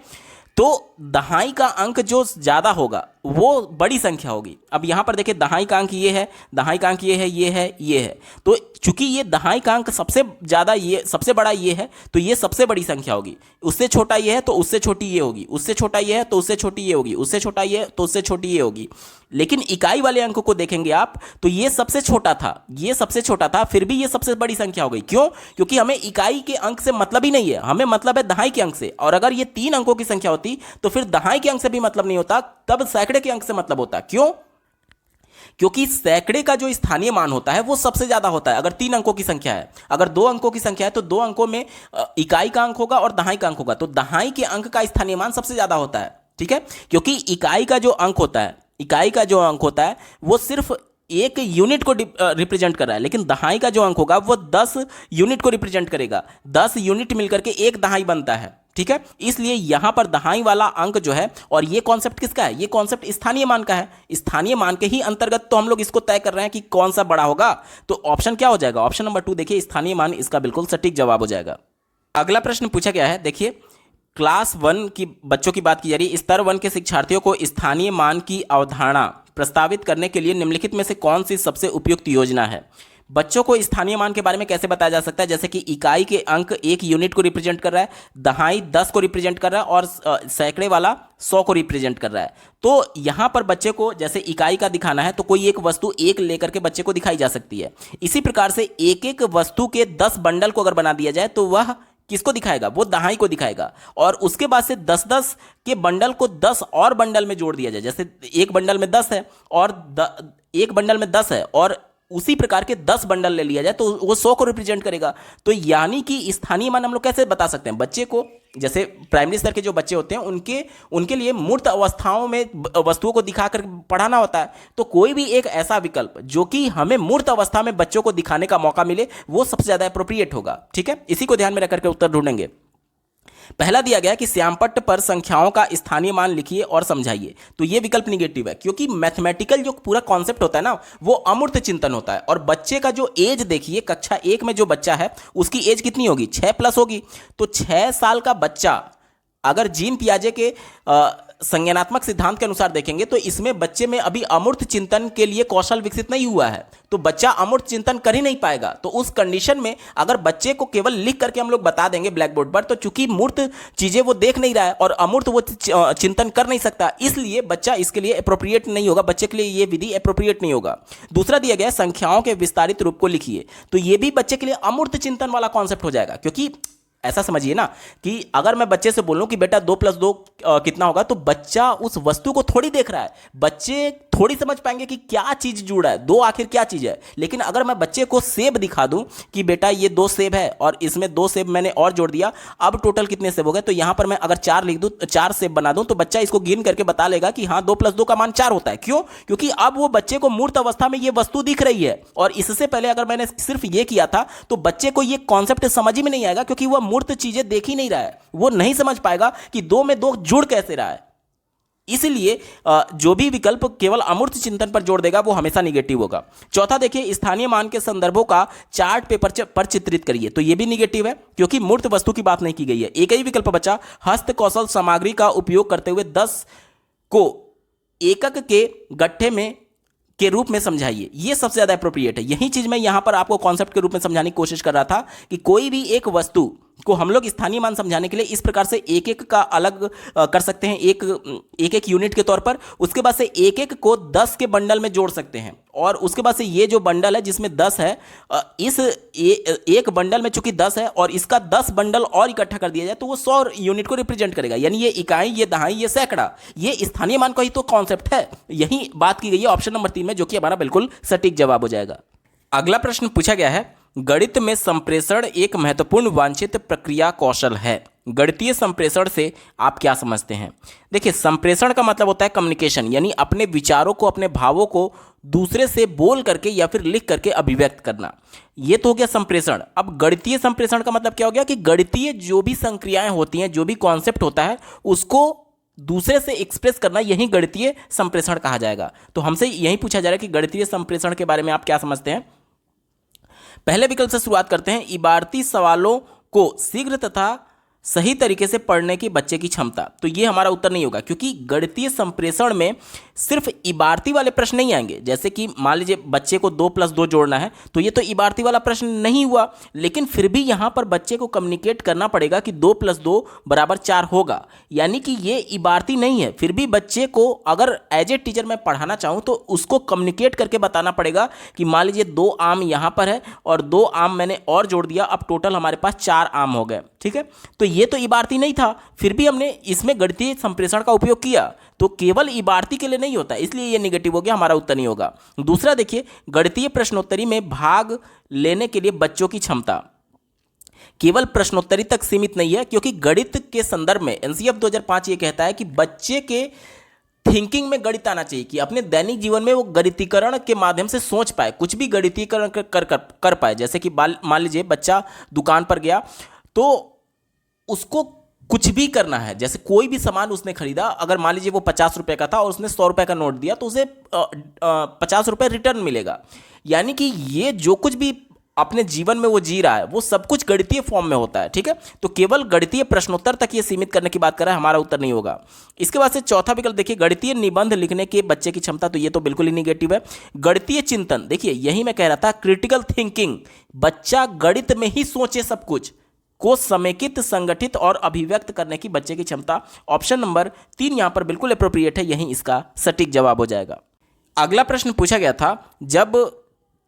तो दहाई का अंक जो ज़्यादा होगा वो बड़ी संख्या होगी। अब यहाँ पर देखिए दहाई का अंक ये है, दहाई का अंक ये है, ये है, ये है। तो चूंकि ये दहाई का अंक सबसे ज़्यादा, ये सबसे बड़ा ये है, तो ये सबसे बड़ी संख्या होगी। उससे छोटा ये है तो उससे छोटी ये होगी, उससे छोटा ये है तो उससे छोटी ये होगी, उससे छोटा ये है तो उससे छोटी ये होगी। लेकिन इकाई वाले अंक को देखेंगे आप तो ये सबसे छोटा था, ये सबसे छोटा था, फिर भी ये सबसे बड़ी संख्या हो गई। क्यों? क्योंकि हमें इकाई के अंक से मतलब ही नहीं है, हमें मतलब है दहाई के अंक से। और अगर ये 3 अंकों की संख्या होती तो फिर दहाई के अंक से भी मतलब नहीं होता, तब सैकड़े के अंक से मतलब होता। क्यों? क्योंकि सैकड़े का जो स्थानीय मान होता है वो सबसे ज्यादा होता है। अगर 3 अंकों की संख्या है, अगर 2 अंकों की संख्या है तो 2 अंकों में इकाई का अंक होगा और दहाई का अंक होगा। तो दहाई के अंक का स्थानीय मान सबसे ज्यादा होता है, ठीक है। क्योंकि इकाई का जो अंक होता है, इकाई का जो अंक होता है वो सिर्फ एक यूनिट को रिप्रेजेंट कर रहा है, लेकिन दहाई का जो अंक होगा वो 10 यूनिट को रिप्रेजेंट करेगा। 10 यूनिट मिलकर के एक दहाई बनता है, ठीक है। इसलिए यहां पर दहाई वाला अंक जो है, और ये कॉन्सेप्ट किसका है? ये कॉन्सेप्ट स्थानीय मान का है। स्थानीय मान के ही अंतर्गत तो हम लोग इसको तय कर रहे हैं कि कौन सा बड़ा होगा। तो ऑप्शन क्या हो जाएगा? ऑप्शन नंबर 2 देखिए, स्थानीय मान इसका बिल्कुल सटीक जवाब हो जाएगा। अगला प्रश्न पूछा गया है, देखिए क्लास 1 की बच्चों की बात की जा रही है। स्तर 1 के शिक्षार्थियों को स्थानीय मान की अवधारणा प्रस्तावित करने के लिए निम्नलिखित में से कौन सी सबसे उपयुक्त योजना है? बच्चों को स्थानीय मान के बारे में कैसे बताया जा सकता है? जैसे कि इकाई के अंक 1 यूनिट को रिप्रेजेंट कर रहा है, दहाई 10 को रिप्रेजेंट कर रहा है और सैकड़े वाला 100 को रिप्रेजेंट कर रहा है। तो यहाँ पर बच्चे को जैसे इकाई का दिखाना है तो कोई एक वस्तु एक लेकर के बच्चे को दिखाई जा सकती है। इसी प्रकार से एक एक वस्तु के 10 बंडल को अगर बना दिया जाए तो वह किसको दिखाएगा? वो दहाई को दिखाएगा। और उसके बाद से 10-10 के बंडल को 10 और बंडल में जोड़ दिया जाए। जैसे एक बंडल में 10 है और एक बंडल में 10 है और उसी प्रकार के 10 बंडल ले लिया जाए तो वो 100 को रिप्रेजेंट करेगा। तो यानी कि स्थानीय मान हम लोग कैसे बता सकते हैं? बच्चे को जैसे प्राइमरी स्तर के जो बच्चे होते हैं उनके लिए मूर्त अवस्थाओं में वस्तुओं को दिखाकर पढ़ाना होता है। तो कोई भी एक ऐसा विकल्प जो कि हमें मूर्त अवस्था में बच्चों को दिखाने का मौका मिले वो सबसे ज्यादा अप्रोप्रिएट होगा। ठीक है, इसी को ध्यान में रखकर के उत्तर ढूंढेंगे। पहला दिया गया कि श्यामपट्ट पर संख्याओं का स्थानीय मान लिखिए और समझाइए। तो ये विकल्प निगेटिव है क्योंकि मैथमेटिकल जो पूरा कॉन्सेप्ट होता है ना वो अमूर्त चिंतन होता है। और बच्चे का जो एज देखिए, कक्षा 1 में जो बच्चा है उसकी एज कितनी होगी? 6+ होगी। तो 6 साल का बच्चा अगर जीन पियाजे के संज्ञानात्मक सिद्धांत के अनुसार देखेंगे तो इसमें बच्चे में अभी अमूर्त चिंतन के लिए कौशल विकसित नहीं हुआ है। तो बच्चा अमूर्त चिंतन कर ही नहीं पाएगा। तो उस कंडीशन में अगर बच्चे को केवल लिख करके हम लोग बता देंगे ब्लैक बोर्ड पर, तो चूंकि मूर्त चीजें वो देख नहीं रहा है और अमूर्त वो चिंतन कर नहीं सकता, इसलिए बच्चा इसके लिए अप्रोप्रिएट नहीं होगा। बच्चे के लिए ये विधि अप्रोप्रिएट नहीं होगा। दूसरा दिया गया संख्याओं के विस्तारित रूप को लिखिए। तो ये भी बच्चे के लिए अमूर्त चिंतन वाला कॉन्सेप्ट हो जाएगा। क्योंकि ऐसा समझिए ना कि अगर मैं बच्चे से बोलूं कि बेटा 2+2 कितना होगा, तो बच्चा उस वस्तु को थोड़ी देख रहा है। बच्चे थोड़ी समझ पाएंगे कि क्या चीज जुड़ा है, 2 आखिर क्या चीज है। लेकिन अगर मैं बच्चे को सेब दिखा दूं कि बेटा ये 2 सेब है और इसमें 2 सेब मैंने और जोड़ दिया, अब टोटल कितने सेब हो गए, तो यहां पर मैं अगर 4 लिख दूं, 4 सेब बना दूं, तो बच्चा इसको गिन करके बता लेगा कि हाँ 2+2 का मान 4 होता है। क्यों? क्योंकि अब वो बच्चे को मूर्त अवस्था में ये वस्तु दिख रही है। और इससे पहले अगर मैंने सिर्फ ये किया था तो बच्चे को ये कॉन्सेप्ट समझ ही में नहीं आएगा, क्योंकि वह मूर्त चीजें देख ही नहीं रहा है। वो नहीं समझ पाएगा कि 2 में 2 जुड़ कैसे रहा है। इसलिए जो भी विकल्प केवल अमूर्त चिंतन पर जोर देगा वो हमेशा निगेटिव होगा। चौथा देखिए, स्थानीय मान के संदर्भों का चार्ट पेपर पर चित्रित करिए। तो ये भी निगेटिव है क्योंकि मूर्त वस्तु की बात नहीं की गई है। एक ही विकल्प बचा, हस्त कौशल सामग्री का उपयोग करते हुए 10 को एकक के गट्ठे में के रूप में समझाइए। ये सबसे ज्यादा अप्रोप्रिएट है। यही चीज मैं यहां पर आपको कॉन्सेप्ट के रूप में समझाने की कोशिश कर रहा था कि कोई भी एक वस्तु को हम लोग स्थानीय मान समझाने के लिए इस प्रकार से एक एक का अलग कर सकते हैं, एक एक यूनिट के तौर पर। उसके बाद से एक एक को 10 के बंडल में जोड़ सकते हैं। और उसके बाद से ये जो बंडल है जिसमें 10 है, इस एक बंडल में चूंकि 10 है और इसका 10 बंडल और इकट्ठा कर दिया जाए तो वो 100 यूनिट को रिप्रेजेंट करेगा। यानी ये इकाई, ये दहाई, ये सैकड़ा, ये स्थानीय मान का ही तो कॉन्सेप्ट है। यही बात की गई है ऑप्शन नंबर 3 में, जो कि हमारा बिल्कुल सटीक जवाब हो जाएगा। अगला प्रश्न पूछा गया है, गणित में संप्रेषण एक महत्वपूर्ण वांछित प्रक्रिया कौशल है। गणितीय संप्रेषण से आप क्या समझते हैं? देखिए, संप्रेषण का मतलब होता है कम्युनिकेशन, यानी अपने विचारों को, अपने भावों को दूसरे से बोल करके या फिर लिख करके अभिव्यक्त करना। ये तो हो गया संप्रेषण। अब गणितीय संप्रेषण का मतलब क्या हो गया कि गणितीय जो भी संक्रियाएं होती हैं, जो भी कॉन्सेप्ट होता है, उसको दूसरे से एक्सप्रेस करना, यही गणितीय संप्रेषण कहा जाएगा। तो हमसे यही पूछा जा रहा है कि गणितीय संप्रेषण के बारे में आप क्या समझते हैं। पहले विकल्प से शुरुआत करते हैं, इबारती सवालों को शीघ्र तथा सही तरीके से पढ़ने की बच्चे की क्षमता। तो ये हमारा उत्तर नहीं होगा, क्योंकि गणितीय संप्रेषण में सिर्फ इबारती वाले प्रश्न नहीं आएंगे। जैसे कि मान लीजिए बच्चे को 2+2 जोड़ना है, तो ये तो इबारती वाला प्रश्न नहीं हुआ, लेकिन फिर भी यहाँ पर बच्चे को कम्युनिकेट करना पड़ेगा कि 2+2 = 4 होगा। यानी कि ये इबारती नहीं है। फिर भी बच्चे को अगर एज ए टीचर मैं पढ़ाना चाहूँ तो उसको कम्युनिकेट करके बताना पड़ेगा कि मान लीजिए 2 आम यहाँ पर है और 2 आम मैंने और जोड़ दिया, अब टोटल हमारे पास 4 आम हो गए। ठीक है, तो ये तो इबारती नहीं था, फिर भी हमने इसमें गणितीय संप्रेषण का उपयोग किया। तो केवल इबारती के लिए नहीं होता, इसलिए ये नेगेटिव हो गया, हमारा उत्तर नहीं होगा। दूसरा देखिए, गणितीय प्रश्नोत्तरी में भाग लेने के लिए बच्चों की क्षमता केवल प्रश्नोत्तरी तक सीमित नहीं है, क्योंकि गणित के संदर्भ में एनसीएफ 2005 ये कहता है कि बच्चे के थिंकिंग में गणित आना चाहिए, कि अपने दैनिक जीवन में वो गणितीकरण के माध्यम से सोच पाए, कुछ भी गणितीकरण कर पाए। जैसे कि मान लीजिए बच्चा दुकान पर गया तो उसको कुछ भी करना है, जैसे कोई भी सामान उसने खरीदा, अगर मान लीजिए वो 50 रुपए का था और उसने 100 रुपए का नोट दिया, तो उसे 50 रुपए रिटर्न मिलेगा। यानी कि ये जो कुछ भी अपने जीवन में वो जी रहा है वो सब कुछ गणितीय फॉर्म में होता है। ठीक है, तो केवल गणितीय प्रश्नोत्तर तक ये सीमित करने की बात कर रहा है, हमारा उत्तर नहीं होगा। इसके बाद से चौथा विकल्प देखिए, गणितीय निबंध लिखने के बच्चे की क्षमता, तो ये तो बिल्कुल ही निगेटिव है। गणितीय चिंतन, देखिए यही मैं कह रहा था, क्रिटिकल थिंकिंग, बच्चा गणित में ही सोचे सब कुछ को समेकित, संगठित और अभिव्यक्त करने की बच्चे की क्षमता। ऑप्शन नंबर 3 यहां पर बिल्कुल अप्रोप्रिएट है, यही इसका सटीक जवाब हो जाएगा। अगला प्रश्न पूछा गया था, जब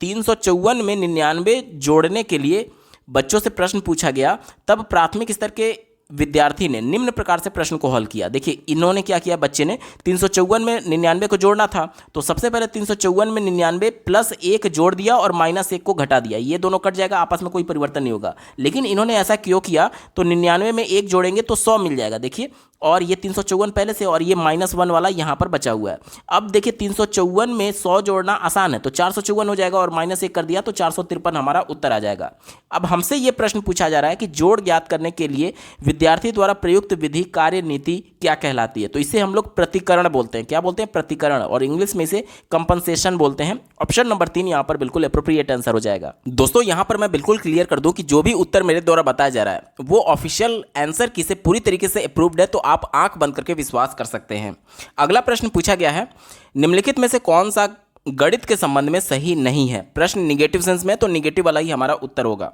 354 में 99 जोड़ने के लिए बच्चों से प्रश्न पूछा गया, तब प्राथमिक स्तर के विद्यार्थी ने निम्न प्रकार से प्रश्न को हल किया। देखिए इन्होंने क्या किया, बच्चे ने 354 में 99 को जोड़ना था, तो सबसे पहले 354 में 99 प्लस 1 जोड़ दिया और माइनस 1 को घटा दिया। ये दोनों कट जाएगा, आपस में कोई परिवर्तन नहीं होगा। लेकिन इन्होंने ऐसा क्यों किया, तो 99 में 1 जोड़ेंगे तो 100 मिल जाएगा। देखिए, और ये 354 पहले से, और ये -1 वाला यहाँ पर बचा हुआ है। अब देखिए 354 में 100 जोड़ना आसान है, तो 454 हो जाएगा, और -1 कर दिया तो 453 हमारा उत्तर आ जाएगा। अब हमसे ये प्रश्न पूछा जा रहा है कि जोड़ ज्ञात करने के लिए विद्यार्थी द्वारा प्रयुक्त विधि कार्य नीति क्या कहलाती है, तो इसे हम लोग प्रतिकरण बोलते हैं। क्या बोलते हैं? प्रतिकरण, और इंग्लिश में इसे कंपनसेशन बोलते हैं। ऑप्शन नंबर 3 यहाँ पर बिल्कुल अप्रोप्रिएट आंसर हो जाएगा। दोस्तों यहाँ पर मैं बिल्कुल क्लियर कर दूं कि जो भी उत्तर मेरे द्वारा बताया जा रहा है वो ऑफिशियल आंसर की से पूरी तरीके से अप्रूव्ड है, तो आप आंख बंद करके विश्वास कर सकते हैं। अगला प्रश्न पूछा गया है, निम्नलिखित में से कौन सा गणित के संबंध में सही नहीं है? प्रश्न निगेटिव सेंस में, तो निगेटिव वाला ही हमारा उत्तर होगा।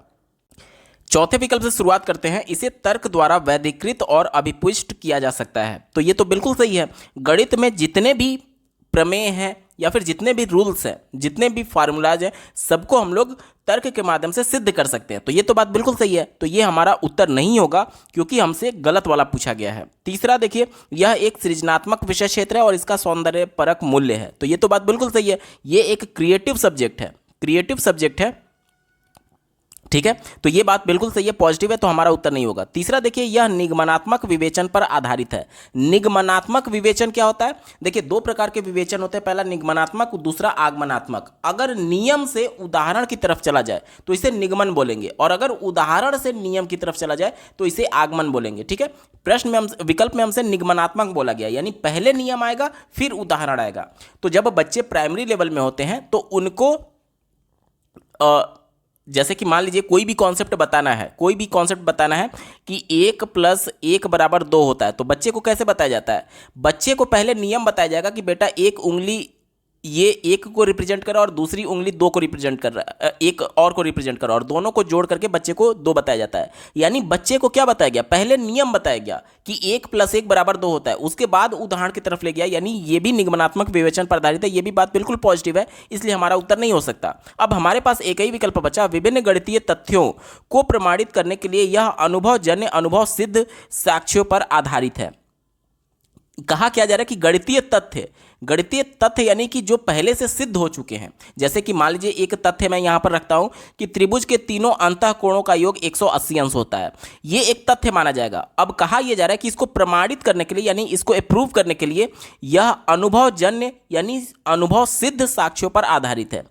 चौथे विकल्प से शुरुआत करते हैं, इसे तर्क द्वारा वैधिकृत और अभिपुष्ट किया जा सकता है, तो ये तो बिल्कुल सही है। गणित में जितने भी प्रमेय हैं या फिर जितने भी रूल्स हैं, जितने भी फार्मूलाज हैं, सबको हम लोग तर्क के माध्यम से सिद्ध कर सकते हैं, तो ये तो बात बिल्कुल सही है। तो ये हमारा उत्तर नहीं होगा क्योंकि हमसे गलत वाला पूछा गया है। तीसरा देखिए, यह एक सृजनात्मक विषय क्षेत्र है और इसका सौंदर्य परक मूल्य है, तो ये तो बात बिल्कुल सही है। ये एक क्रिएटिव सब्जेक्ट है, क्रिएटिव सब्जेक्ट है। ठीक है, तो ये बात बिल्कुल सही है, पॉजिटिव है, तो हमारा उत्तर नहीं होगा। तीसरा देखिए, यह निगमनात्मक विवेचन पर आधारित है। निगमनात्मक विवेचन क्या होता है? देखिए दो प्रकार के विवेचन होते हैं, पहला निगमनात्मक, दूसरा आगमनात्मक। अगर नियम से उदाहरण की तरफ चला जाए तो इसे निगमन बोलेंगे, और अगर उदाहरण से नियम की तरफ चला जाए तो इसे आगमन बोलेंगे। ठीक है, प्रश्न में विकल्प में हमसे निगमनात्मक बोला गया, यानी पहले नियम आएगा फिर उदाहरण आएगा। तो जब बच्चे प्राइमरी लेवल में होते हैं तो उनको जैसे कि मान लीजिए कोई भी कॉन्सेप्ट बताना है, कोई भी कॉन्सेप्ट बताना है कि 1 + 1 = 2 होता है, तो बच्चे को कैसे बताया जाता है? बच्चे को पहले नियम बताया जाएगा कि बेटा एक उंगली ये 1 को रिप्रेजेंट कर रहा है और दूसरी उंगली 2 को रिप्रेजेंट कर रहा है, एक और को रिप्रेजेंट कर रहा है, और दोनों को जोड़ करके बच्चे को 2 बताया जाता है। यानी बच्चे को क्या बताया गया? पहले नियम बताया गया कि 1 + 1 = 2 होता है, उसके बाद उदाहरण की तरफ ले गया, यानी ये भी निगमनात्मक विवेचन पर आधारित है। ये भी बात बिल्कुल पॉजिटिव है, इसलिए हमारा उत्तर नहीं हो सकता। अब हमारे पास एक ही विकल्प बचा, विभिन्न गणितीय तथ्यों को प्रमाणित करने के लिए यह अनुभवजन्य, अनुभव सिद्ध साक्ष्यों पर आधारित है। कहा क्या जा रहा है कि गणितीय तथ्य यानी कि जो पहले से सिद्ध हो चुके हैं। जैसे कि मान लीजिए एक तथ्य मैं यहां पर रखता हूं कि त्रिभुज के तीनों अंतःकोणों का योग 180 अंश होता है, ये एक तथ्य माना जाएगा। अब कहा यह जा रहा है कि इसको प्रमाणित करने के लिए, यानी इसको अप्रूव करने के लिए यह अनुभवजन्य यानी अनुभव सिद्ध साक्ष्यों पर आधारित है।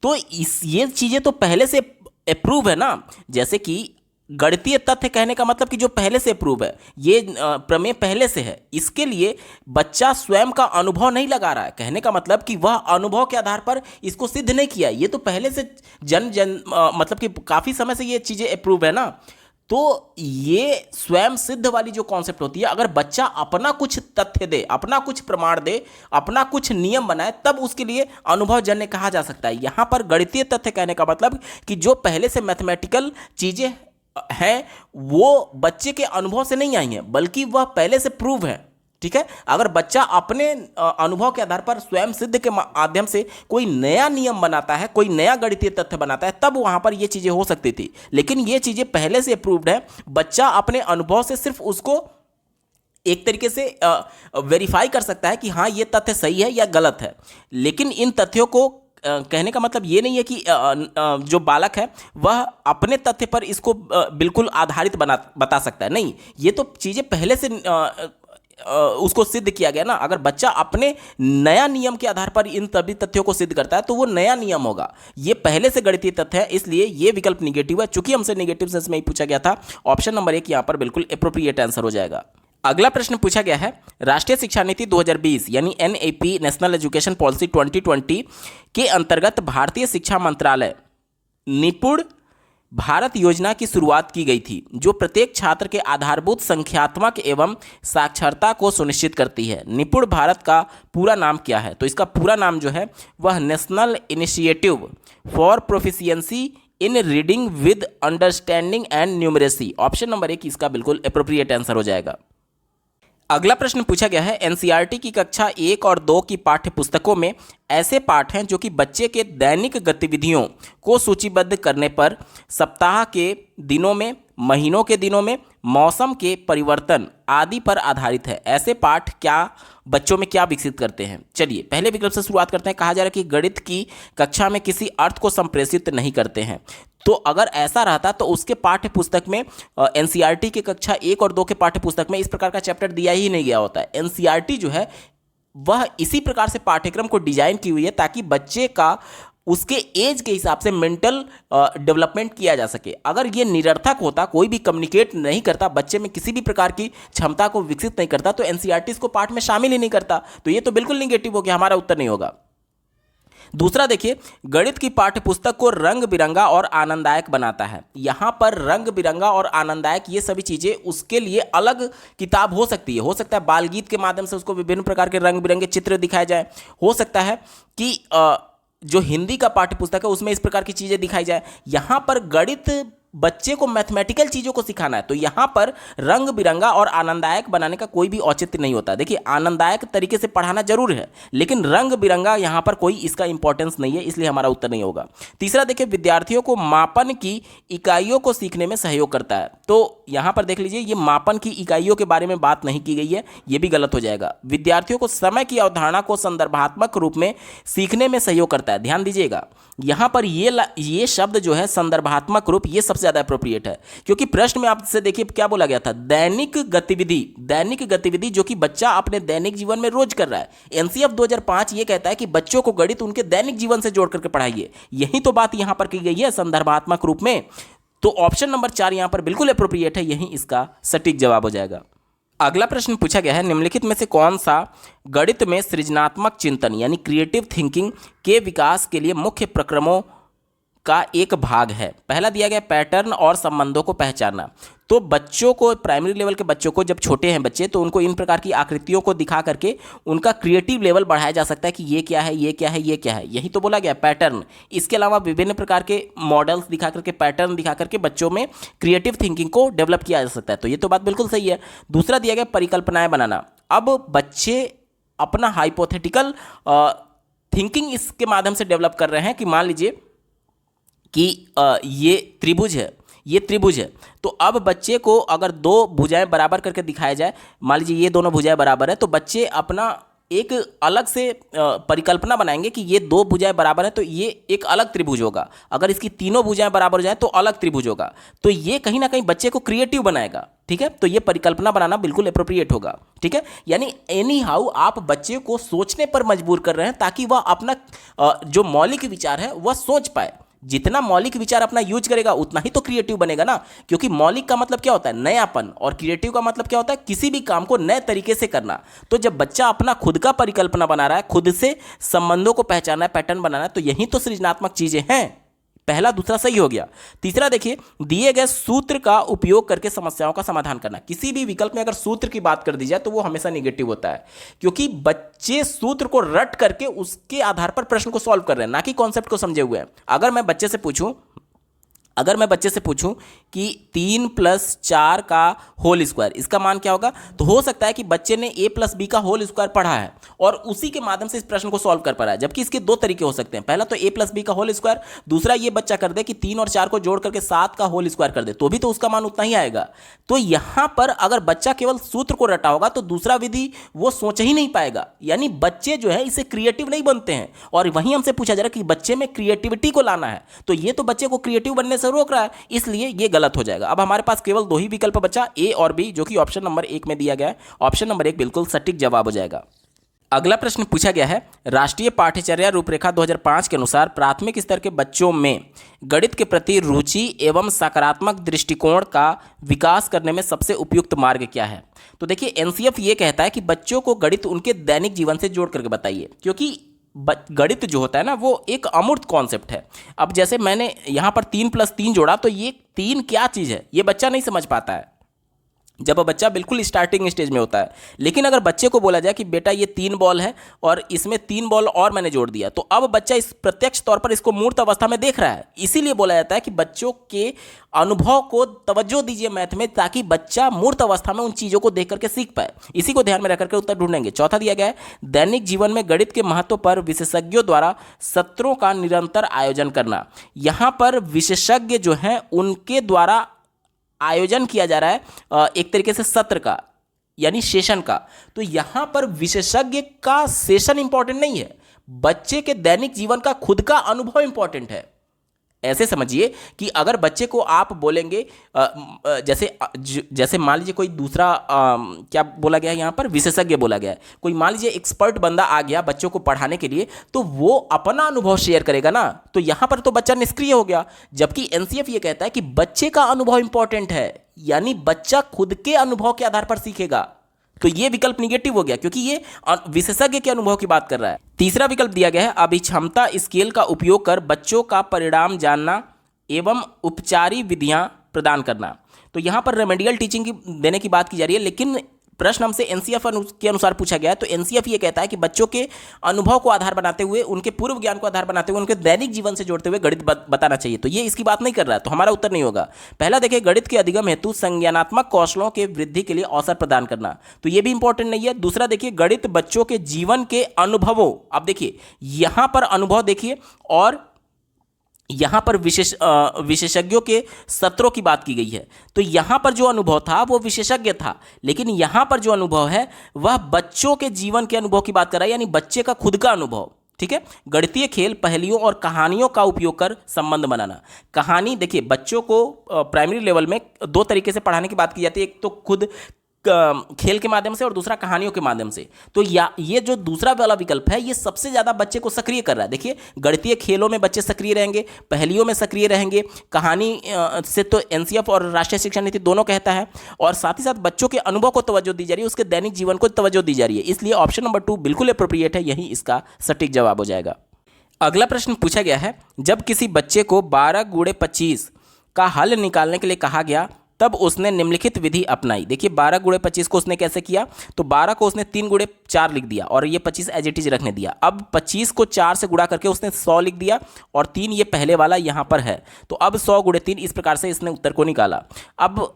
तो ये चीजें तो पहले से अप्रूव है ना। जैसे कि गणितीय तथ्य कहने का मतलब कि जो पहले से प्रूव है, ये प्रमेय पहले से है, इसके लिए बच्चा स्वयं का अनुभव नहीं लगा रहा है। कहने का मतलब कि वह अनुभव के आधार पर इसको सिद्ध नहीं किया, ये तो पहले से मतलब कि काफी समय से ये चीजें अप्रूव है ना। तो ये स्वयं सिद्ध वाली जो कॉन्सेप्ट होती है, अगर बच्चा अपना कुछ तथ्य दे, अपना कुछ प्रमाण दे, अपना कुछ नियम बनाए, तब उसके लिए अनुभवजन्य कहा जा सकता है। यहां पर गणितीय तथ्य कहने का मतलब कि जो पहले से मैथमेटिकल चीजें है वो बच्चे के अनुभव से नहीं आई हैं, बल्कि वह पहले से प्रूव है। ठीक है, अगर बच्चा अपने अनुभव के आधार पर स्वयं सिद्ध के माध्यम से कोई नया नियम बनाता है, कोई नया गणितीय तथ्य बनाता है, तब वहां पर ये चीजें हो सकती थी। लेकिन ये चीजें पहले से प्रूव्ड है, बच्चा अपने अनुभव से सिर्फ उसको एक तरीके से वेरीफाई कर सकता है कि हाँ ये तथ्य सही है या गलत है। लेकिन इन तथ्यों को कहने का मतलब ये नहीं है कि जो बालक है वह अपने तथ्य पर इसको बिल्कुल आधारित बता सकता है, नहीं। ये तो चीज़ें पहले से उसको सिद्ध किया गया ना। अगर बच्चा अपने नया नियम के आधार पर इन सभी तथ्यों को सिद्ध करता है तो वो नया नियम होगा, ये पहले से गणितीय तथ्य है, इसलिए ये विकल्प निगेटिव है। चूंकि हमसे निगेटिव सेंस में ही पूछा गया था, ऑप्शन नंबर 1 यहाँ पर बिल्कुल एप्रोप्रिएट आंसर हो जाएगा। अगला प्रश्न पूछा गया है, राष्ट्रीय शिक्षा नीति 2020 यानी NEP नेशनल एजुकेशन पॉलिसी 2020 के अंतर्गत भारतीय शिक्षा मंत्रालय निपुण भारत योजना की शुरुआत की गई थी, जो प्रत्येक छात्र के आधारभूत संख्यात्मक एवं साक्षरता को सुनिश्चित करती है। निपुण भारत का पूरा नाम क्या है? तो इसका पूरा नाम जो है वह national initiative for proficiency in reading with understanding and numeracy. Option number 1 इसका बिल्कुल एप्रोप्रिएट आंसर हो जाएगा। अगला प्रश्न पूछा गया है, एनसीईआरटी की कक्षा 1 और 2 की पाठ्य पुस्तकों में ऐसे पाठ हैं जो कि बच्चे के दैनिक गतिविधियों को सूचीबद्ध करने पर सप्ताह के दिनों में, महीनों के दिनों में, मौसम के परिवर्तन आदि पर आधारित है। ऐसे पाठ क्या बच्चों में क्या विकसित करते हैं? चलिए पहले विकल्प से शुरुआत करते हैं। कहा जा रहा है कि गणित की कक्षा में किसी अर्थ को संप्रेषित नहीं करते हैं। तो अगर ऐसा रहता तो उसके पाठ्य पुस्तक में एनसीईआरटी के कक्षा 1 और 2 के पाठ्य पुस्तक में इस प्रकार का चैप्टर दिया ही नहीं गया होता है। एनसीईआरटी जो है वह इसी प्रकार से पाठ्यक्रम को डिजाइन की हुई है ताकि बच्चे का उसके एज के हिसाब से मेंटल डेवलपमेंट किया जा सके। अगर ये निरर्थक होता, कोई भी कम्युनिकेट नहीं करता, बच्चे में किसी भी प्रकार की क्षमता को विकसित नहीं करता, तो एनसीईआरटी इसको पाठ में शामिल ही नहीं करता। तो ये तो बिल्कुल निगेटिव हो गया, हमारा उत्तर नहीं होगा। दूसरा देखिए, गणित की पाठ्य पुस्तक को रंग बिरंगा और आनंददायक बनाता है। यहाँ पर रंग बिरंगा और आनंददायक ये सभी चीज़ें उसके लिए अलग किताब हो सकती है। हो सकता है बाल गीत के माध्यम से उसको विभिन्न प्रकार के रंग बिरंगे चित्र दिखाए जाए। हो सकता है कि जो हिंदी का पाठ्य पुस्तक है उसमें इस प्रकार की चीज़ें दिखाई जाए। यहाँ पर गणित बच्चे को मैथमेटिकल चीज़ों को सिखाना है, तो यहाँ पर रंग बिरंगा और आनंददायक बनाने का कोई भी औचित्य नहीं होता। देखिए आनंददायक तरीके से पढ़ाना जरूर है, लेकिन रंग बिरंगा यहाँ पर कोई इसका इंपॉर्टेंस नहीं है, इसलिए हमारा उत्तर नहीं होगा। तीसरा देखिए, विद्यार्थियों को मापन की इकाइयों को सीखने में सहयोग करता है। तो यहाँ पर देख लीजिए, ये मापन की इकाइयों के बारे में बात नहीं की गई है, ये भी गलत हो जाएगा। विद्यार्थियों को समय की अवधारणा को संदर्भात्मक रूप में सीखने में सहयोग करता है। ध्यान दीजिएगा, यहाँ पर ये शब्द जो है संदर्भात्मक रूप, ये सबसे ज़्यादा अप्रोप्रिएट है, क्योंकि प्रश्न में आपसे देखिए क्या बोला गया था, दैनिक गतिविधि जो कि बच्चा अपने दैनिक जीवन में रोज कर रहा है। एनसीएफ 2005 ये कहता है कि बच्चों को गणित उनके दैनिक जीवन से जोड़ करके पढ़ाइए। यही तो बात यहाँ पर की गई है संदर्भात्मक रूप में। तो ऑप्शन नंबर 4 यहाँ पर बिल्कुल अप्रोप्रिएट है, यही इसका सटीक जवाब हो जाएगा। अगला प्रश्न पूछा गया है, निम्नलिखित में से कौन सा गणित में सृजनात्मक चिंतन यानी क्रिएटिव थिंकिंग के विकास के लिए मुख्य प्रक्रमों का एक भाग है? पहला दिया गया पैटर्न और संबंधों को पहचानना। तो बच्चों को, प्राइमरी लेवल के बच्चों को, जब छोटे हैं बच्चे, तो उनको इन प्रकार की आकृतियों को दिखा करके उनका क्रिएटिव लेवल बढ़ाया जा सकता है कि ये क्या है, ये क्या है, ये क्या है। यही तो बोला गया पैटर्न। इसके अलावा विभिन्न प्रकार के मॉडल्स दिखा करके, पैटर्न दिखा करके बच्चों में क्रिएटिव थिंकिंग को डेवलप किया जा सकता है। तो ये तो बात बिल्कुल सही है। दूसरा दिया गया परिकल्पनाएं बनाना। अब बच्चे अपना हाइपोथेटिकल थिंकिंग इसके माध्यम से डेवलप कर रहे हैं कि मान लीजिए कि ये त्रिभुज है, तो अब बच्चे को अगर दो भुजाएं बराबर करके दिखाया जाए, मान लीजिए ये दोनों भुजाएं बराबर है, तो बच्चे अपना एक अलग से परिकल्पना बनाएंगे कि ये दो भुजाएं बराबर है तो ये एक अलग त्रिभुज होगा। अगर इसकी तीनों भुजाएं बराबर हो जाए तो अलग त्रिभुज होगा। तो ये कहीं ना कहीं बच्चे को क्रिएटिव बनाएगा। ठीक है, तो ये परिकल्पना बनाना बिल्कुल एप्रोप्रिएट होगा। ठीक है, यानी एनी हाउ आप बच्चे को सोचने पर मजबूर कर रहे हैं ताकि वह अपना जो मौलिक विचार है वह सोच पाए। जितना मौलिक विचार अपना यूज करेगा उतना ही तो क्रिएटिव बनेगा ना, क्योंकि मौलिक का मतलब क्या होता है, नयापन, और क्रिएटिव का मतलब क्या होता है, किसी भी काम को नए तरीके से करना। तो जब बच्चा अपना खुद का परिकल्पना बना रहा है, खुद से संबंधों को पहचानना है, पैटर्न बनाना है, तो यही तो सृजनात्मक चीजें हैं। पहला दूसरा सही हो गया। तीसरा देखिए, दिए गए सूत्र का उपयोग करके समस्याओं का समाधान करना। किसी भी विकल्प में अगर सूत्र की बात कर दी जाए तो वो हमेशा निगेटिव होता है, क्योंकि बच्चे सूत्र को रट करके उसके आधार पर प्रश्न को सॉल्व कर रहे हैं, ना कि कॉन्सेप्ट को समझे हुए हैं। अगर मैं बच्चे से पूछूं कि 3 + 4 का होल स्क्वायर, इसका मान क्या होगा, तो हो सकता है कि बच्चे ने a + b का होल स्क्वायर पढ़ा है और उसी के माध्यम से इस प्रश्न को सॉल्व कर पा रहा है। जबकि इसके दो तरीके हो सकते हैं, पहला तो a + b का होल स्क्वायर, दूसरा ये बच्चा कर दे कि 3 और 4 को जोड़ करके 7 का होल स्क्वायर कर दे, तो भी तो उसका मान उतना ही आएगा। तो यहां पर अगर बच्चा केवल सूत्र को रटा होगा तो दूसरा विधि वो सोच ही नहीं पाएगा। यानी बच्चे जो है इसे क्रिएटिव नहीं बनते हैं, और वहीं हमसे पूछा जा रहा है कि बच्चे में क्रिएटिविटी को लाना है, तो ये तो बच्चे को क्रिएटिव बनने से रोक रहा है, इसलिए ये गलत हो जाएगा। अब हमारे पास केवल दो ही विकल्प बचा, ए और बी, जो कि ऑप्शन नंबर 1 में दिया गया है। ऑप्शन नंबर 1 बिल्कुल सटीक जवाब हो जाएगा। अगला प्रश्न पूछा गया है, राष्ट्रीय पाठ्यचर्या रूपरेखा 2005 के अनुसार प्राथमिक स्तर के बच्चों में गणित के प्रति रुचि एवं सकारात्मक दृष्टिकोण का विकास करने में सबसे उपयुक्त मार्ग क्या है? तो देखिए, एनसीएफ ये कहता है कि बच्चों को गणित उनके दैनिक जीवन से जोड़ करके बताइए, क्योंकि गणित जो होता है ना वो एक अमूर्त कॉन्सेप्ट है। अब जैसे मैंने यहाँ पर 3+3 जोड़ा, तो ये 3 क्या चीज़ है ये बच्चा नहीं समझ पाता है जब बच्चा बिल्कुल स्टार्टिंग स्टेज में होता है। लेकिन अगर बच्चे को बोला जाए कि बेटा ये 3 बॉल है और इसमें 3 बॉल और मैंने जोड़ दिया, तो अब बच्चा इस प्रत्यक्ष तौर पर इसको मूर्त अवस्था में देख रहा है। इसीलिए बोला जाता है कि बच्चों के अनुभव को तवज्जो दीजिए मैथ में, ताकि बच्चा मूर्त अवस्था में उन चीज़ों को देख करके सीख पाए। इसी को ध्यान में रख करके उत्तर ढूंढेंगे। चौथा दिया गया है, दैनिक जीवन में गणित के महत्व पर विशेषज्ञों द्वारा सत्रों का निरंतर आयोजन करना। यहाँ पर विशेषज्ञ जो हैं उनके द्वारा आयोजन किया जा रहा है एक तरीके से सत्र का, यानी सेशन का। तो यहां पर विशेषज्ञ का सेशन इंपॉर्टेंट नहीं है, बच्चे के दैनिक जीवन का खुद का अनुभव इंपॉर्टेंट है। ऐसे समझिए कि अगर बच्चे को आप बोलेंगे जैसे मान लीजिए कोई दूसरा क्या बोला गया है यहाँ पर, विशेषज्ञ बोला गया है। कोई मान लीजिए एक्सपर्ट बंदा आ गया बच्चों को पढ़ाने के लिए, तो वो अपना अनुभव शेयर करेगा ना, तो यहाँ पर तो बच्चा निष्क्रिय हो गया। जबकि एनसीएफ ये कहता है कि बच्चे का अनुभव इंपॉर्टेंट है, यानी बच्चा खुद के अनुभव के आधार पर सीखेगा। तो ये विकल्प निगेटिव हो गया, क्योंकि ये विशेषज्ञ के अनुभव की बात कर रहा है। तीसरा विकल्प दिया गया है, अभिक्षमता स्केल का उपयोग कर बच्चों का परिणाम जानना एवं उपचारी विधियां प्रदान करना। तो यहां पर रेमेडियल टीचिंग की देने की बात की जा रही है, लेकिन प्रश्न हमसे एनसीएफ के अनुसार पूछा गया है। तो एनसीएफ ये कहता है कि बच्चों के अनुभव को आधार बनाते हुए, उनके पूर्व ज्ञान को आधार बनाते हुए, उनके दैनिक जीवन से जोड़ते हुए गणित बताना चाहिए। तो ये इसकी बात नहीं कर रहा है, तो हमारा उत्तर नहीं होगा। पहला देखिए, गणित के अधिगम हेतु संज्ञानात्मक कौशलों के वृद्धि के लिए अवसर प्रदान करना, तो ये भी इंपॉर्टेंट नहीं है। दूसरा देखिए, गणित बच्चों के जीवन के अनुभवों, अब देखिए यहां पर अनुभव देखिए, और यहां पर विशेषज्ञों के सत्रों की बात की गई है। तो यहां पर जो अनुभव था वो विशेषज्ञ था, लेकिन यहां पर जो अनुभव है वह बच्चों के जीवन के अनुभव की बात कर रहा है, यानी बच्चे का खुद का अनुभव। ठीक है। गणितीय खेल, पहेलियों और कहानियों का उपयोग कर संबंध बनाना। कहानी देखिए, बच्चों को प्राइमरी लेवल में 2 तरीके से पढ़ाने की बात की जाती है, एक तो खुद खेल के माध्यम से और दूसरा कहानियों के माध्यम से। तो ये जो दूसरा वाला विकल्प है ये सबसे ज़्यादा बच्चे को सक्रिय कर रहा है। देखिए, गणितीय खेलों में बच्चे सक्रिय रहेंगे, पहेलियों में सक्रिय रहेंगे, कहानी से तो एनसीएफ और राष्ट्रीय शिक्षा नीति दोनों कहता है, और साथ ही साथ बच्चों के अनुभव को तवज्जो दी जा रही है, उसके दैनिक जीवन को तवज्जो दी जा रही है। इसलिए ऑप्शन नंबर 2 बिल्कुल अप्रोप्रिएट है, यही इसका सटीक जवाब हो जाएगा। अगला प्रश्न पूछा गया है, जब किसी बच्चे को 12x25 का हल निकालने के लिए कहा गया तब उसने निम्नलिखित विधि अपनाई। देखिए, 12x25 को उसने कैसे किया, तो 12 को उसने 3x4 लिख दिया और ये 25 एज इट इज रखने दिया। अब 25 को 4 से गुणा करके उसने 100 लिख दिया, और 3 ये पहले वाला यहाँ पर है, तो अब 100x3 इस प्रकार से इसने उत्तर को निकाला। अब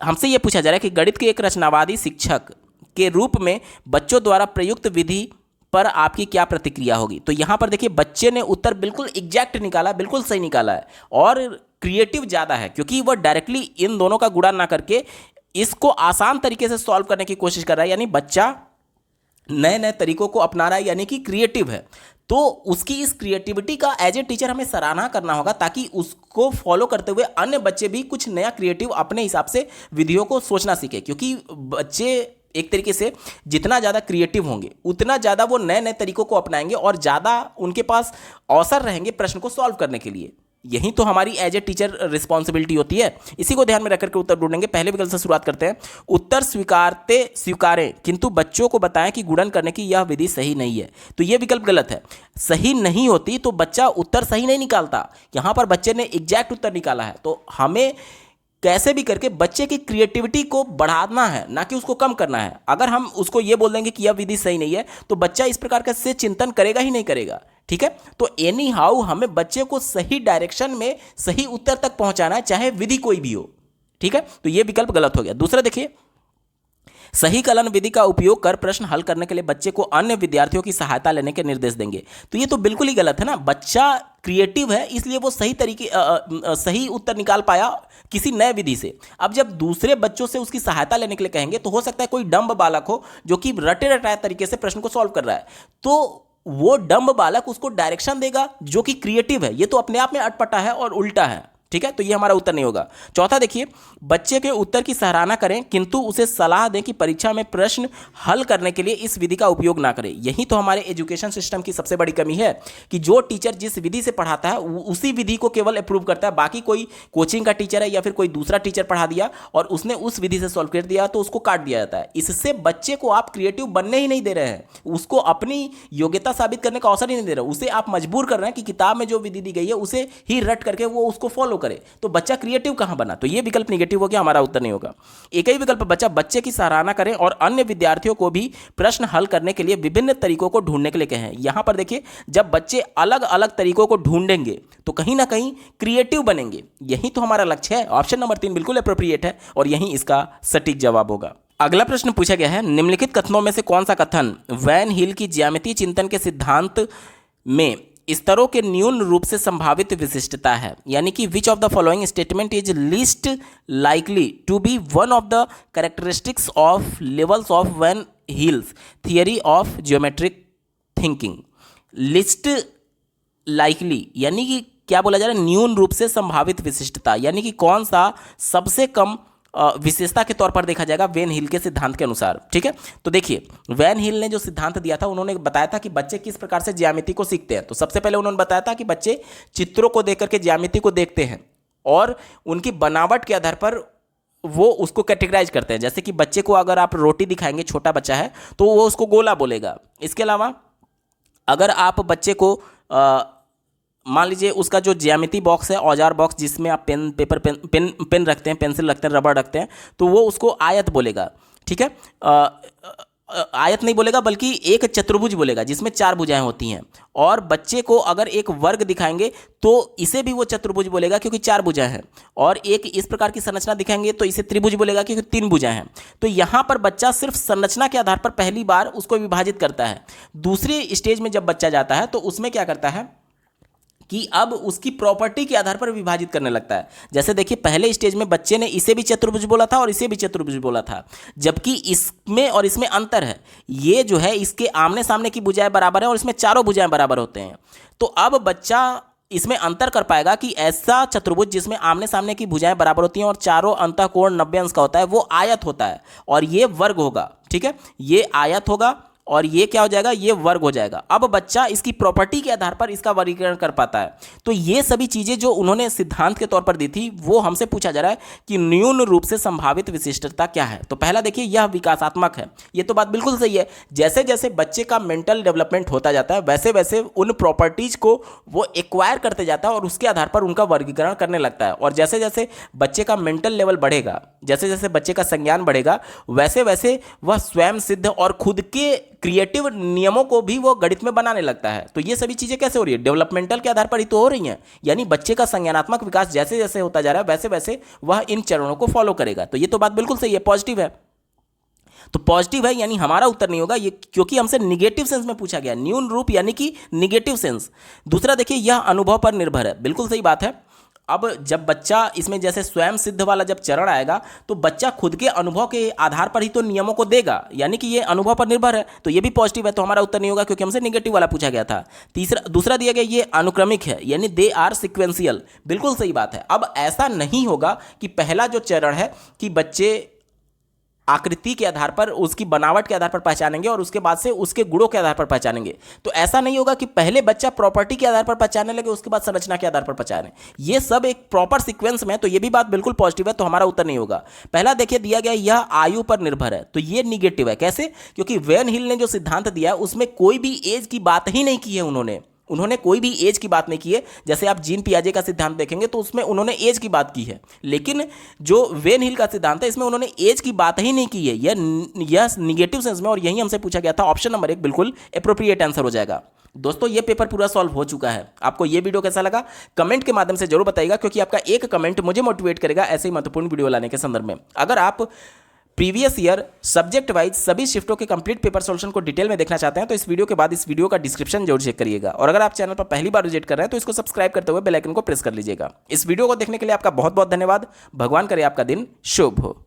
हमसे ये पूछा जा रहा है कि गणित के एक रचनावादी शिक्षक के रूप में बच्चों द्वारा प्रयुक्त विधि पर आपकी क्या प्रतिक्रिया होगी। तो यहाँ पर देखिए, बच्चे ने उत्तर बिल्कुल एग्जैक्ट निकाला, बिल्कुल सही निकाला है, और क्रिएटिव ज़्यादा है, क्योंकि वह डायरेक्टली इन दोनों का गुणा ना करके इसको आसान तरीके से सॉल्व करने की कोशिश कर रहा है, यानी बच्चा नए नए तरीकों को अपना रहा है, यानी कि क्रिएटिव है। तो उसकी इस क्रिएटिविटी का एज ए टीचर हमें सराहना करना होगा, ताकि उसको फॉलो करते हुए अन्य बच्चे भी कुछ नया क्रिएटिव अपने हिसाब से विधियों को सोचना सीखे। क्योंकि बच्चे एक तरीके से जितना ज़्यादा क्रिएटिव होंगे उतना ज़्यादा वो नए नए तरीकों को अपनाएंगे, और ज़्यादा उनके पास अवसर रहेंगे प्रश्न को सॉल्व करने के लिए। यही तो हमारी एज ए टीचर रिस्पॉन्सिबिलिटी होती है। इसी को ध्यान में रखकर के उत्तर ढूंढेंगे। पहले विकल्प से शुरुआत करते हैं। उत्तर स्वीकारें, किंतु बच्चों को बताएं कि गुणन करने की यह विधि सही नहीं है। तो यह विकल्प गलत है। सही नहीं होती तो बच्चा उत्तर सही नहीं निकालता। यहाँ पर बच्चे ने एग्जैक्ट उत्तर निकाला है, तो हमें कैसे भी करके बच्चे की क्रिएटिविटी को बढ़ाना है, ना कि उसको कम करना है। अगर हम उसको ये बोल देंगे कि यह विधि सही नहीं है, तो बच्चा इस प्रकार का से चिंतन करेगा ही नहीं करेगा। ठीक है। तो एनी हाउ हमें बच्चे को सही डायरेक्शन में सही उत्तर तक पहुंचाना है, चाहे विधि कोई भी हो। ठीक है। तो यह विकल्प गलत हो गया। दूसरा देखिए, सही कलन विधि का उपयोग कर प्रश्न हल करने के लिए बच्चे को अन्य विद्यार्थियों की सहायता लेने के निर्देश देंगे। तो ये तो बिल्कुल ही गलत है ना। बच्चा क्रिएटिव है, इसलिए वो सही उत्तर निकाल पाया किसी नए विधि से। अब जब दूसरे बच्चों से उसकी सहायता लेने के लिए कहेंगे, तो हो सकता है कोई डम्ब बालक हो जो कि रटे रटाए तरीके से प्रश्न को सॉल्व कर रहा है, तो वो डम्ब बालक उसको डायरेक्शन देगा जो कि क्रिएटिव है। ये तो अपने आप में अटपटा है और उल्टा है। ठीक है, तो ये हमारा उत्तर नहीं होगा। चौथा देखिए, बच्चे के उत्तर की सराहना करें किंतु उसे सलाह दें कि परीक्षा में प्रश्न हल करने के लिए इस विधि का उपयोग ना करें। यही तो हमारे एजुकेशन सिस्टम की सबसे बड़ी कमी है कि जो टीचर जिस विधि से पढ़ाता है उसी विधि को केवल अप्रूव करता है। बाकी कोई कोचिंग का टीचर है या फिर कोई दूसरा टीचर पढ़ा दिया और उसने उस विधि से सॉल्व कर दिया तो उसको काट दिया जाता है। इससे बच्चे को आप क्रिएटिव बनने ही नहीं दे रहे हैं, उसको अपनी योग्यता साबित करने का अवसर ही नहीं दे रहे, उसे आप मजबूर कर रहे हैं कि किताब में जो विधि दी गई है उसे ही रट करके वो उसको फॉलो करे, तो बच्चा क्रिएटिव कहां बना। तो ये विकल्प नेगेटिव हो गया, हमारा उत्तर नहीं होगा। एक ही विकल्प बच्चा बच्चे की सराहना करें और अन्य विद्यार्थियों को भी प्रश्न हल करने के लिए विभिन्न तरीकों को ढूंढने के लिए कहें। यहां पर देखिए, जब बच्चे अलग अलग तरीकों को ढूंढेंगे तो कहीं ना कहीं क्रिएटिव बनेंगे, यही तो हमारा लक्ष्य है। ऑप्शन नंबर 3 बिल्कुल एप्रोप्रिएट है और यही इसका सटीक जवाब होगा। अगला प्रश्न पूछा गया है, निम्नलिखित कथनों में से कौन सा कथन वैन हील की ज्यामितीय चिंतन के सिद्धांत में स्तरों के न्यून रूप से संभावित विशिष्टता है। यानी कि which of the following statement is least likely to be one of the characteristics of levels of van Hiele's theory of geometric thinking. Least likely यानी कि क्या बोला जा रहा है, न्यून रूप से संभावित विशिष्टता, यानी कि कौन सा सबसे कम विशेषता के तौर पर देखा जाएगा वैन हील के सिद्धांत के अनुसार। ठीक है, तो देखिए वैन हील ने जो सिद्धांत दिया था, उन्होंने बताया था कि बच्चे किस प्रकार से ज्यामिति को सीखते हैं। तो सबसे पहले उन्होंने बताया था कि बच्चे चित्रों को देख करके ज्यामिति को देखते हैं और उनकी बनावट के आधार पर वो उसको कैटेगराइज करते हैं। जैसे कि बच्चे को अगर आप रोटी दिखाएंगे, छोटा बच्चा है तो वो उसको गोला बोलेगा। इसके अलावा अगर आप बच्चे को मान लीजिए उसका जो ज्यामिति बॉक्स है, औजार बॉक्स जिसमें आप पेन पेपर पेन रखते हैं, पेंसिल रखते हैं, रबड़ रखते हैं, तो वो उसको आयत बोलेगा। ठीक है, आयत नहीं बोलेगा बल्कि एक चतुर्भुज बोलेगा जिसमें 4 भुजाएं होती हैं। और बच्चे को अगर एक वर्ग दिखाएंगे तो इसे भी वो चतुर्भुज बोलेगा क्योंकि 4 भुजाएं हैं। और एक इस प्रकार की संरचना दिखाएंगे तो इसे त्रिभुज बोलेगा क्योंकि 3 भुजाएं हैं। तो यहाँ पर बच्चा सिर्फ संरचना के आधार पर पहली बार उसको विभाजित करता है। दूसरी स्टेज में जब बच्चा जाता है तो उसमें क्या करता है कि अब उसकी प्रॉपर्टी के आधार पर विभाजित करने लगता है। जैसे देखिए, पहले स्टेज में बच्चे ने इसे भी चतुर्भुज बोला था और इसे भी चतुर्भुज बोला था, जबकि इसमें और इसमें अंतर है। ये जो है इसके आमने सामने की भुजाएं बराबर है और इसमें चारों भुजाएं बराबर होते हैं। तो अब बच्चा इसमें अंतर कर पाएगा कि ऐसा चतुर्भुज जिसमें आमने सामने की भुजाएं बराबर होती हैं और चारों अंतःकोण 90 अंश का होता है, वो आयत होता है और ये वर्ग होगा। ठीक है, ये आयत होगा और ये क्या हो जाएगा, ये वर्ग हो जाएगा। अब बच्चा इसकी प्रॉपर्टी के आधार पर इसका वर्गीकरण कर पाता है। तो ये सभी चीजें जो उन्होंने सिद्धांत के तौर पर दी थी, वो हमसे पूछा जा रहा है कि न्यून रूप से संभावित विशिष्टता क्या है। तो पहला देखिए, यह विकासात्मक है। ये तो बात बिल्कुल सही है। जैसे जैसे बच्चे का मेंटल डेवलपमेंट होता जाता है वैसे वैसे उन प्रॉपर्टीज को वो एक्वायर करते जाता है और उसके आधार पर उनका वर्गीकरण करने लगता है। और जैसे जैसे बच्चे का मेंटल लेवल बढ़ेगा, जैसे जैसे बच्चे का संज्ञान बढ़ेगा, वैसे वैसे वह स्वयं सिद्ध और खुद के क्रिएटिव नियमों को भी वो गणित में बनाने लगता है। तो ये सभी चीजें कैसे हो रही है, डेवलपमेंटल के आधार पर ही तो हो रही हैं। यानी बच्चे का संज्ञानात्मक विकास जैसे जैसे होता जा रहा है वैसे वैसे वह इन चरणों को फॉलो करेगा। तो ये तो बात बिल्कुल सही है, पॉजिटिव है। तो पॉजिटिव है यानी हमारा उत्तर नहीं होगा ये, क्योंकि हमसे निगेटिव सेंस में पूछा गया। न्यून रूप यानी कि निगेटिव सेंस। दूसरा देखिए, यह अनुभव पर निर्भर है। बिल्कुल सही बात है। अब जब बच्चा इसमें जैसे स्वयं सिद्ध वाला जब चरण आएगा तो बच्चा खुद के अनुभव के आधार पर ही तो नियमों को देगा, यानी कि ये अनुभव पर निर्भर है। तो ये भी पॉजिटिव है, तो हमारा उत्तर नहीं होगा क्योंकि हमसे नेगेटिव वाला पूछा गया था। दूसरा दिया गया, ये अनुक्रमिक है यानी दे आर सिक्वेंशियल। बिल्कुल सही बात है। अब ऐसा नहीं होगा कि पहला जो चरण है कि बच्चे आकृति के आधार पर, उसकी बनावट के आधार पर पहचानेंगे और उसके बाद से उसके गुणों के आधार पर पहचानेंगे। तो ऐसा नहीं होगा कि पहले बच्चा प्रॉपर्टी के आधार पर पहचानने लगे उसके बाद संरचना के आधार पर पहचाने। ये सब एक प्रॉपर सीक्वेंस में। तो ये भी बात बिल्कुल पॉजिटिव है, तो हमारा उत्तर नहीं होगा। पहला देखिए दिया गया, यह आयु पर निर्भर है। तो ये निगेटिव है। कैसे? क्योंकि वैन हील ने जो सिद्धांत दिया उसमें कोई भी एज की बात ही नहीं की है। उन्होंने कोई भी एज की बात नहीं की है। जैसे आप जीन पियाजे का सिद्धांत देखेंगे तो उसमें उन्होंने एज की बात की है, लेकिन जो वैन हील का सिद्धांत है इसमें उन्होंने एज की बात ही नहीं की है। यह निगेटिव सेंस में, और यही हमसे पूछा गया था। ऑप्शन नंबर 1 बिल्कुल एप्रोप्रिएट आंसर हो जाएगा। दोस्तों, ये पेपर पूरा सॉल्व हो चुका है। आपको ये वीडियो कैसा लगा कमेंट के माध्यम से जरूर बताइएगा, क्योंकि आपका एक कमेंट मुझे मोटिवेट करेगा ऐसे ही महत्वपूर्ण वीडियो लाने के संदर्भ में। अगर आप प्रीवियस ईयर सब्जेक्ट वाइज सभी शिफ्टों के कंप्लीट पेपर सॉल्यूशन को डिटेल में देखना चाहते हैं तो इस वीडियो के बाद इस वीडियो का डिस्क्रिप्शन जरूर चेक करिएगा। और अगर आप चैनल पर पहली बार विजिट कर रहे हैं तो इसको सब्सक्राइब करते हुए बेल आइकन को प्रेस कर लीजिएगा। इस वीडियो को देखने के लिए आपका बहुत बहुत धन्यवाद। भगवान करे आपका दिन शुभ हो।